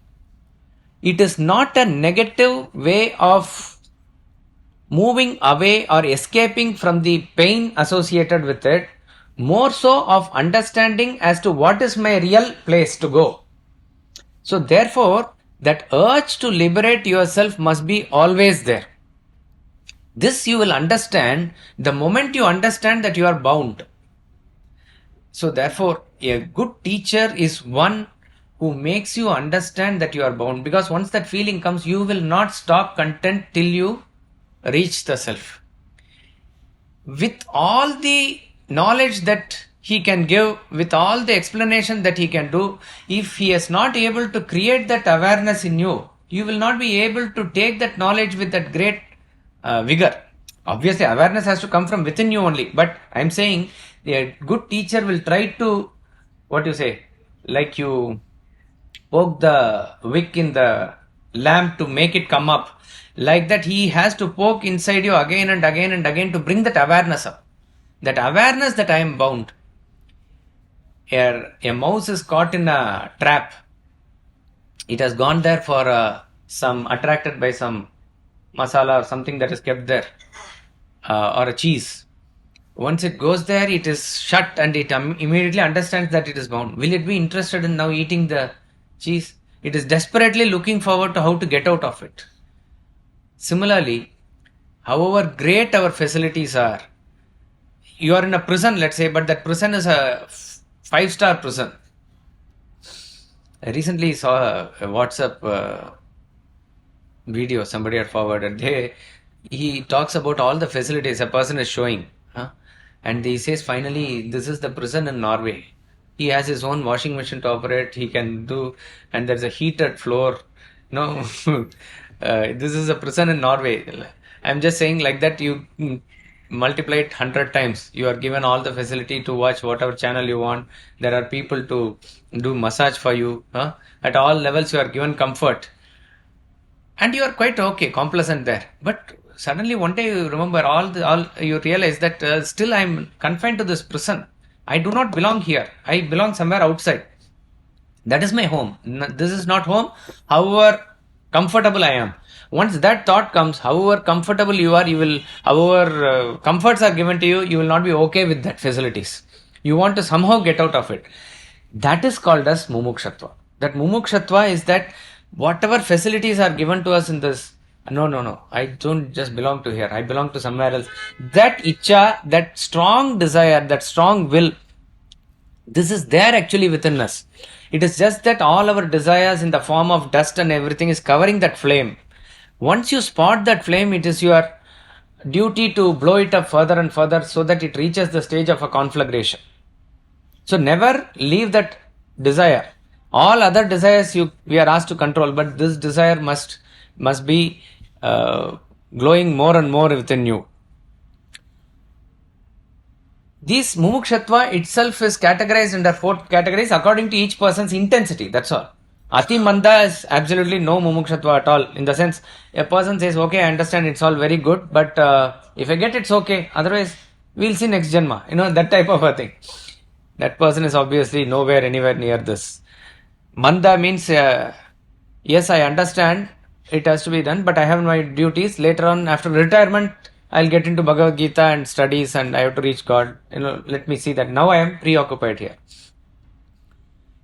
It is not a negative way of moving away or escaping from the pain associated with it, more so of understanding as to what is my real place to go. So therefore, that urge to liberate yourself must be always there. This you will understand the moment you understand that you are bound. So therefore, a good teacher is one who makes you understand that you are bound, because once that feeling comes, you will not stop content till you reach the self. With all the knowledge that he can give, with all the explanation that he can do, if he is not able to create that awareness in you, you will not be able to take that knowledge with that great vigor. Obviously, awareness has to come from within you only. But I am saying, a good teacher will try to, like you poke the wick in the lamp to make it come up. Like that, he has to poke inside you again and again and again to bring that awareness up. That awareness that I am bound. A mouse is caught in a trap. It has gone there for attracted by some masala or something that is kept there, or a cheese. Once it goes there, it is shut and it immediately understands that it is bound. Will it be interested in now eating the cheese? It is desperately looking forward to how to get out of it. Similarly, however great our facilities are, you are in a prison, let's say, but that prison is a 5-star prison. I recently saw a WhatsApp video somebody had forwarded. He talks about all the facilities a person is showing. And he says, finally, this is the prison in Norway. He has his own washing machine to operate. He can do, and there's a heated floor. No, this is a prison in Norway. I'm just saying like that you multiply it 100 times. You are given all the facility to watch whatever channel you want. There are people to do massage for you. At all levels you are given comfort. And you are quite okay, complacent there. But suddenly one day you remember you realize that still I'm confined to this prison. I do not belong here. I belong somewhere outside. That is my home. This is not home. However comfortable I am. Once that thought comes, however comfortable you are, however comforts are given to you, you will not be okay with that facilities. You want to somehow get out of it. That is called as Mumukshatva. That Mumukshatva is that whatever facilities are given to us in this, no, I don't just belong to here. I belong to somewhere else. That Icha, that strong desire, that strong will, this is there actually within us. It is just that all our desires in the form of dust and everything is covering that flame. Once you spot that flame, it is your duty to blow it up further and further so that it reaches the stage of a conflagration. So never leave that desire. All other desires we are asked to control, but this desire must be glowing more and more within you. This Mumukshatva itself is categorized under 4 categories according to each person's intensity. That's all. Ati Manda is absolutely no Mumukshatva at all. In the sense, a person says, okay, I understand it's all very good, but if I get it's okay. Otherwise, we'll see next Janma. That type of a thing. That person is obviously anywhere near this. Manda means, yes, I understand it has to be done, but I have my duties. Later on, after retirement, I'll get into Bhagavad Gita and studies and I have to reach God. Let me see that. Now I am preoccupied here.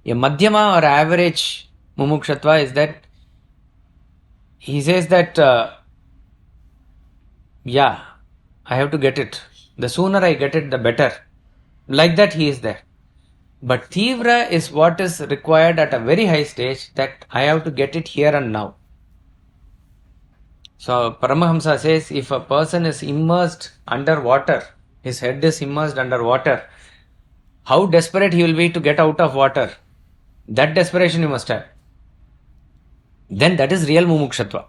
A Madhyama or average Mumukshatva is that he says that, I have to get it. The sooner I get it, the better. Like that he is there. But Tivra is what is required at a very high stage, that I have to get it here and now. So Paramahamsa says, if a person is immersed under water, his head is immersed under water, how desperate he will be to get out of water. That desperation you must have. Then that is real Mumukshatva.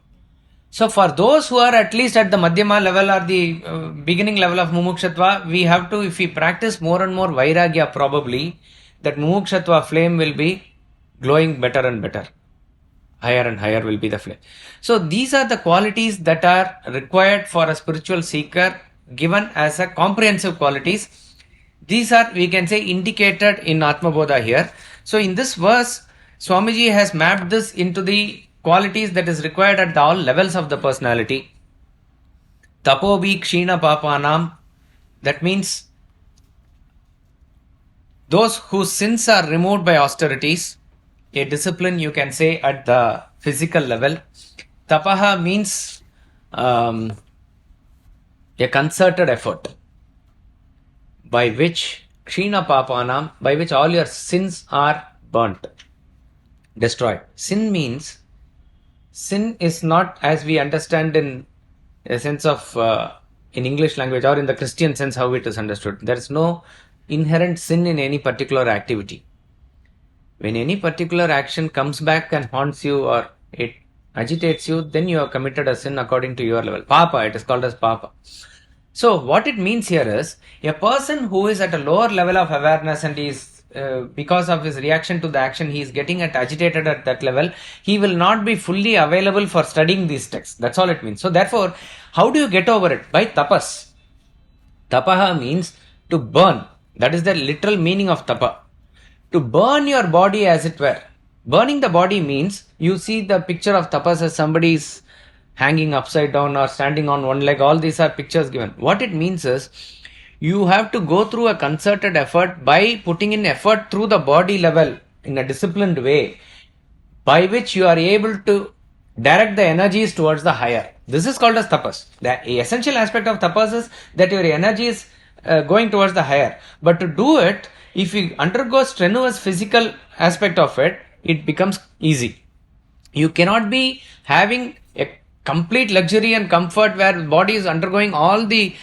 So for those who are at least at the Madhyama level or the beginning level of Mumukshatva, we have to, if we practice more and more Vairagya, probably, that Mumukshatva flame will be glowing better and better. Higher and higher will be the flame. So these are the qualities that are required for a spiritual seeker, given as a comprehensive qualities. These are, we can say, indicated in Atmabodha here. So in this verse, Swamiji has mapped this into the qualities that is required at all levels of the personality. Tapobi kshina papanam, that means those whose sins are removed by austerities. A discipline, you can say, at the physical level. Tapaha means a concerted effort by which kshina papanam, by which all your sins are burnt, destroyed. Sin means, sin is not as we understand in a sense of in English language or in the Christian sense how it is understood. There is no inherent sin in any particular activity. When any particular action comes back and haunts you or it agitates you, then you have committed a sin according to your level. Papa, it is called as Papa. So what it means here is, a person who is at a lower level of awareness and is because of his reaction to the action, he is getting agitated at that level, he will not be fully available for studying these texts. That's all it means. So therefore, how do you get over it? By tapas. Tapaha means to burn. That is the literal meaning of tapa. To burn your body, as it were. Burning the body means, you see the picture of tapas as somebody is hanging upside down or standing on one leg. All these are pictures given. What it means is, you have to go through a concerted effort by putting in effort through the body level in a disciplined way, by which you are able to direct the energies towards the higher. This is called as tapas. The essential aspect of tapas is that your energies going towards the higher. But to do it, if you undergo strenuous physical aspect of it, it becomes easy. You cannot be having a complete luxury and comfort where the body is undergoing all the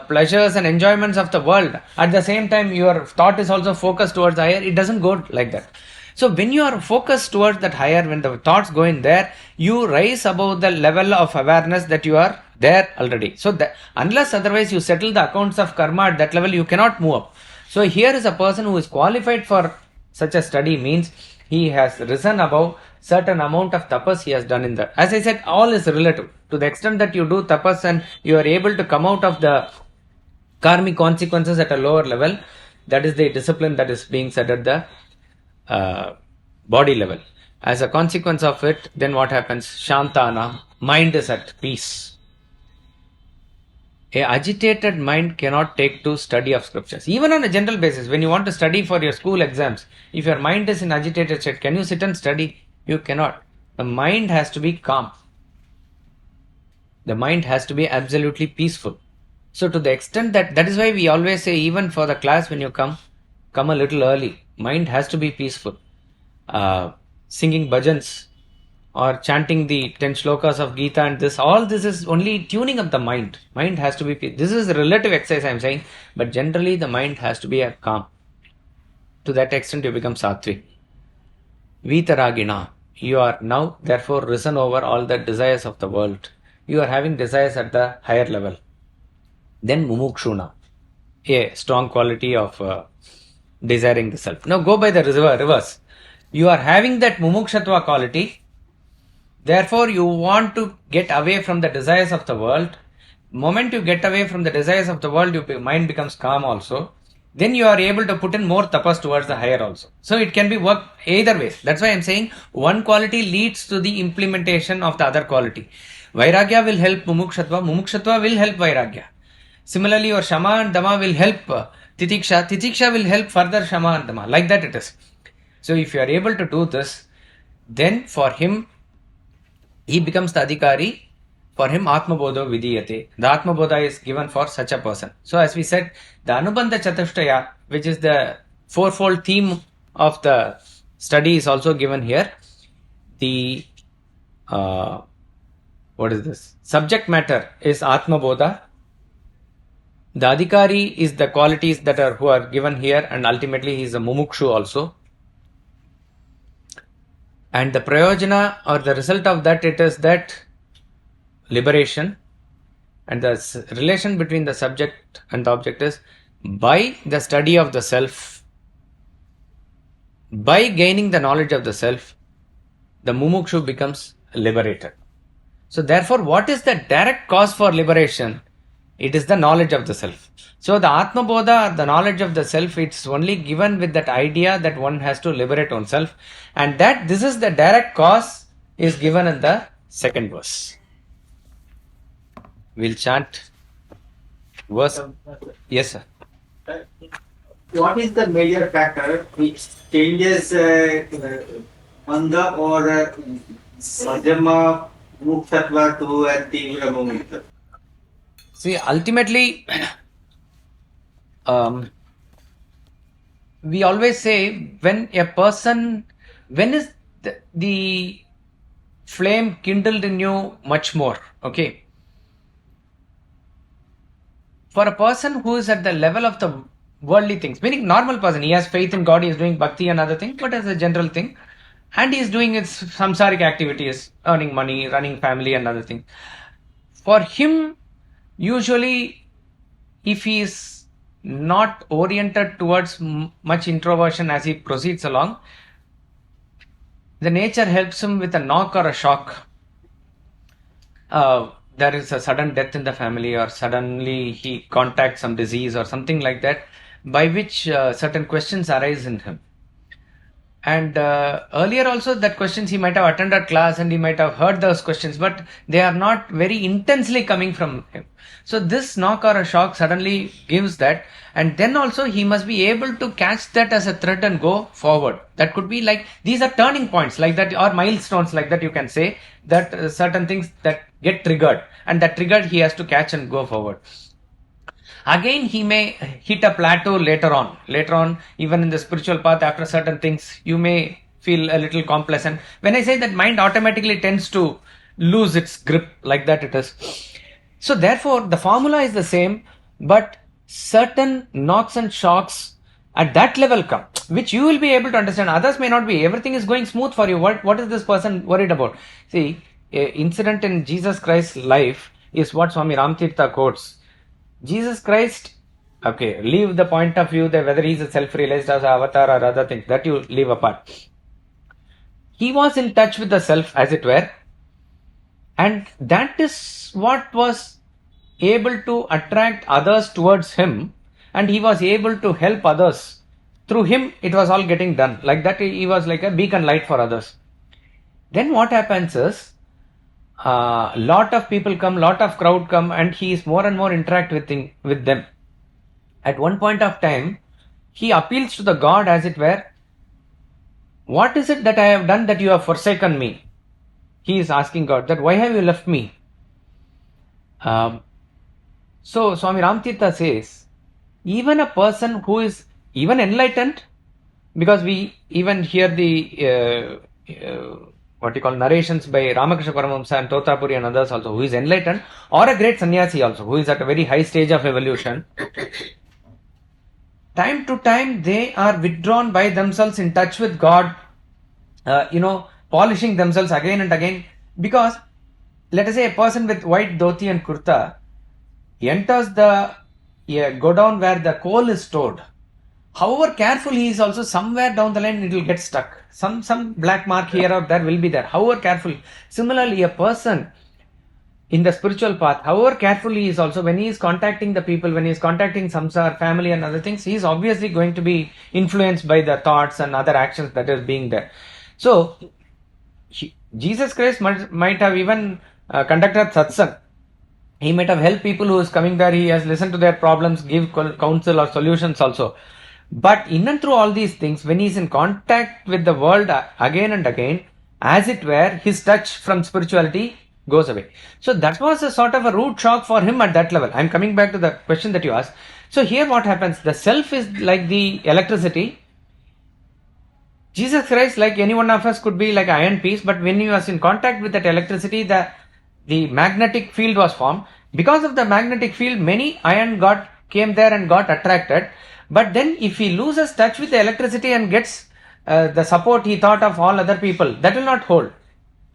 pleasures and enjoyments of the world. At the same time, your thought is also focused towards higher. It doesn't go like that. So when you are focused towards that higher, when the thoughts go in there, you rise above the level of awareness that you are there already. So that, unless otherwise you settle the accounts of karma at that level, you cannot move up. So here is a person who is qualified for such a study, means he has risen above certain amount of tapas he has done in that. As I said, all is relative. To the extent that you do tapas and you are able to come out of the karmic consequences at a lower level, that is the discipline that is being said at the body level. As a consequence of it, then what happens? Shantana, mind is at peace. A agitated mind cannot take to study of scriptures. Even on a general basis, when you want to study for your school exams, if your mind is in agitated state, can you sit and study? You cannot. The mind has to be calm. The mind has to be absolutely peaceful. So to the extent that is why we always say, even for the class, when you come a little early. Mind has to be peaceful. Singing bhajans or chanting the 10 shlokas of Gita and all this is only tuning up the mind. Mind has to be peaceful. This is a relative exercise I am saying, but generally the mind has to be calm. To that extent you become sattvic. Vitaragina. You are now therefore risen over all the desires of the world. You are having desires at the higher level. Then mumukshuna. A strong quality of desiring the self. Now go by the reverse. You are having that mumukshatva quality, therefore you want to get away from the desires of the world. Moment you get away from the desires of the world, your mind becomes calm also. Then you are able to put in more tapas towards the higher also. So it can be worked either ways. That's why I am saying one quality leads to the implementation of the other quality. Vairagya will help mumukshatva, mumukshatva will help vairagya. Similarly, your Shama and Dama will help Titiksha. Titiksha will help further Shama and Dama. Like that it is. So if you are able to do this, then for him, he becomes the Adhikari. For him, Atmabodha vidiyate. The Atmabodha is given for such a person. So as we said, the Anubandha Chatushtaya, which is the fourfold theme of the study, is also given here. The subject matter is Atmabodha. The Adhikari is the qualities who are given here, and ultimately he is a mumukshu also. And the prayojana or the result of that, it is that liberation, and the relation between the subject and the object is by the study of the self, by gaining the knowledge of the self, the mumukshu becomes liberated. So therefore, what is the direct cause for liberation? It is the knowledge of the self. So the Atmabodha, the knowledge of the self, it's only given with that idea that one has to liberate oneself, and that this is the direct cause is given in the second verse. We'll chant verse. Yes, sir. What is the major factor which changes Manda or Madhyama Mumukshatva to a Tivra Mumukshatva? See, ultimately, we always say when is the flame kindled in you much more, okay? For a person who is at the level of the worldly things, meaning normal person, he has faith in God, he is doing bhakti and other things, but as a general thing, and he is doing his samsaric activities, earning money, running family and other things. For him, usually, if he is not oriented towards much introversion as he proceeds along, the nature helps him with a knock or a shock. There is a sudden death in the family, or suddenly he contacts some disease or something like that, by which certain questions arise in him. And earlier also that questions, he might have attended class and he might have heard those questions, but they are not very intensely coming from him. So this knock or a shock suddenly gives that, and then also he must be able to catch that as a thread and go forward. That could be like, these are turning points like that, or milestones like that, you can say, that certain things that get triggered, and that triggered he has to catch and go forward. Again, he may hit a plateau later on. Later on, even in the spiritual path, after certain things, you may feel a little complacent. When I say that mind automatically tends to lose its grip, like that it is. So therefore, the formula is the same, but certain knocks and shocks at that level come, which you will be able to understand. Others may not be. Everything is going smooth for you. What is this person worried about? See, an incident in Jesus Christ's life is what Swami Ramtirtha quotes. Jesus Christ, okay, leave the point of view that whether he is a self-realized as an avatar or other things, that you leave apart. He was in touch with the self, as it were, and that is what was able to attract others towards him, and he was able to help others. Through him, it was all getting done. Like that, he was like a beacon light for others. Then what happens is, lot of people come, lot of crowd come, and he is more and more interact with them. At one point of time, he appeals to the God, as it were. What is it that I have done that you have forsaken me? He is asking God that, why have you left me? So Swami Ramtirtha says, even a person who is even enlightened, because we even hear the narrations by Ramakrishna Paramahamsa and Totapuri and others also, who is enlightened, or a great sannyasi also, who is at a very high stage of evolution. Time to time, they are withdrawn by themselves in touch with God, polishing themselves again and again. Because, let us say, a person with white dhoti and kurta enters the godown where the coal is stored. However careful he is, also somewhere down the line it will get stuck. Some black mark here or there will be there. However careful. Similarly, a person in the spiritual path, however careful he is also, when he is contacting the people, when he is contacting samsara, family and other things, he is obviously going to be influenced by the thoughts and other actions that is being there. So, Jesus Christ might have even conducted satsang. He might have helped people who is coming there. He has listened to their problems, give counsel or solutions also. But in and through all these things, when he is in contact with the world again and again, as it were, his touch from spirituality goes away. So that was a sort of a rude shock for him at that level. I am coming back to the question that you asked. So here what happens? The self is like the electricity. Jesus Christ, like any one of us, could be like iron piece, but when he was in contact with that electricity, the magnetic field was formed. Because of the magnetic field, many iron came there and got attracted. But then if he loses touch with the electricity and gets the support he thought of all other people, that will not hold.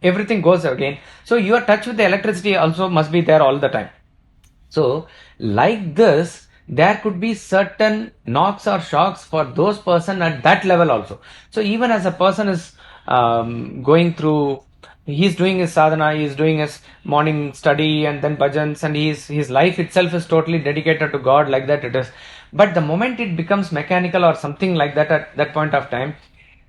Everything goes again. So your touch with the electricity also must be there all the time. So like this, there could be certain knocks or shocks for those person at that level also. So even as a person is going through, he is doing his sadhana, he is doing his morning study and then bhajans, and his life itself is totally dedicated to God, like that it is. But the moment it becomes mechanical or something like that at that point of time,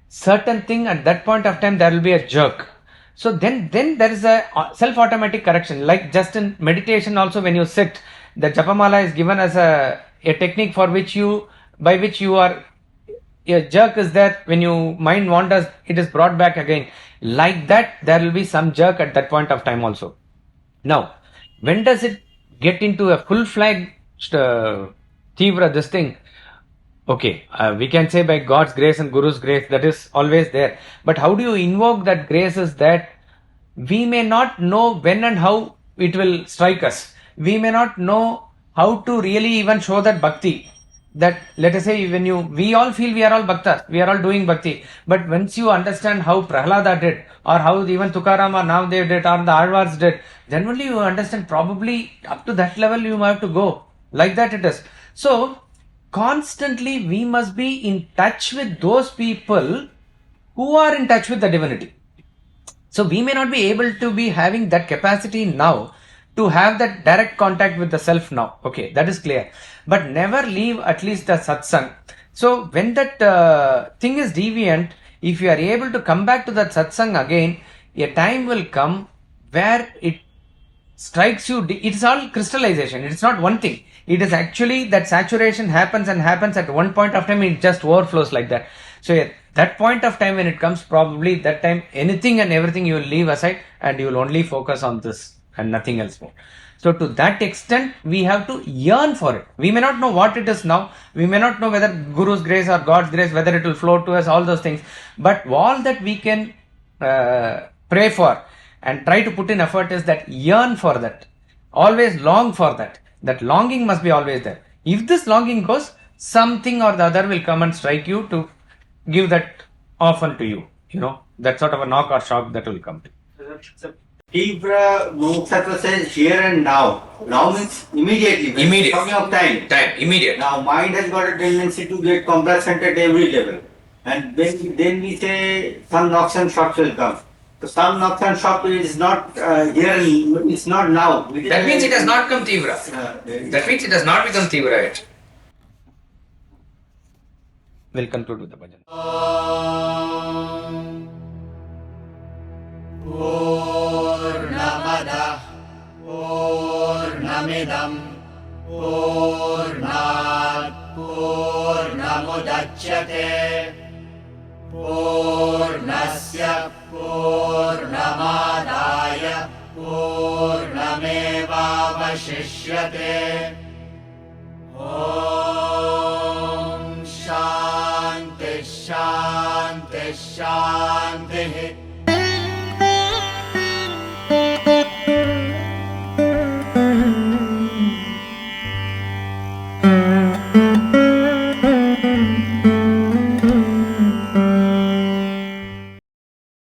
certain thing at that point of time, there will be a jerk. So then there is a self-automatic correction. Like just in meditation also, when you sit, the japamala is given as a technique by which you are, a jerk is there. When you mind wanders, it is brought back again. Like that, there will be some jerk at that point of time also. Now, when does it get into a full-fledged Tivra, this thing? Okay, we can say by God's grace and Guru's grace, that is always there. But how do you invoke that grace is that we may not know when and how it will strike us. We may not know how to really even show that bhakti. That, let us say, we all feel we are all bhaktas, we are all doing bhakti. But once you understand how Prahlada did, or how even Tukaram or Navdev did, or the Alvars did, then only you understand probably up to that level you have to go. Like that it is. So, constantly we must be in touch with those people who are in touch with the divinity. So we may not be able to be having that capacity now to have that direct contact with the self now. Okay, that is clear. But never leave at least the satsang. So when that thing is deviant, if you are able to come back to that satsang again, a time will come where it strikes you. It's all crystallization. It's not one thing. It is actually that saturation happens at one point of time. It just overflows like that. So at that point of time when it comes, probably that time anything and everything you will leave aside and you will only focus on this and nothing else more. So to that extent, we have to yearn for it. We may not know what it is now. We may not know whether Guru's grace or God's grace, whether it will flow to us, all those things. But all that we can pray for and try to put in effort is that yearn for that. Always long for that. That longing must be always there. If this longing goes, something or the other will come and strike you to give that offer to you. That sort of a knock or shock that will come to you. Tibra Mumukshatva says here and now. Now means immediately. Immediate. Talking of time. Time, immediate. Now mind has got a tendency to get complacent at every level. And then we say some knocks and shocks will come. So some knocks and shock is not here, it's not now. That means it has not come Tibra. That means it has not become Tibra yet. We'll conclude with the bhajan. Poornam Adah Poornamidam Poornat Poornamudachyate Poornasya Poornamadaya Poornamevavashishyate. Om Shanti Shanti Shanti.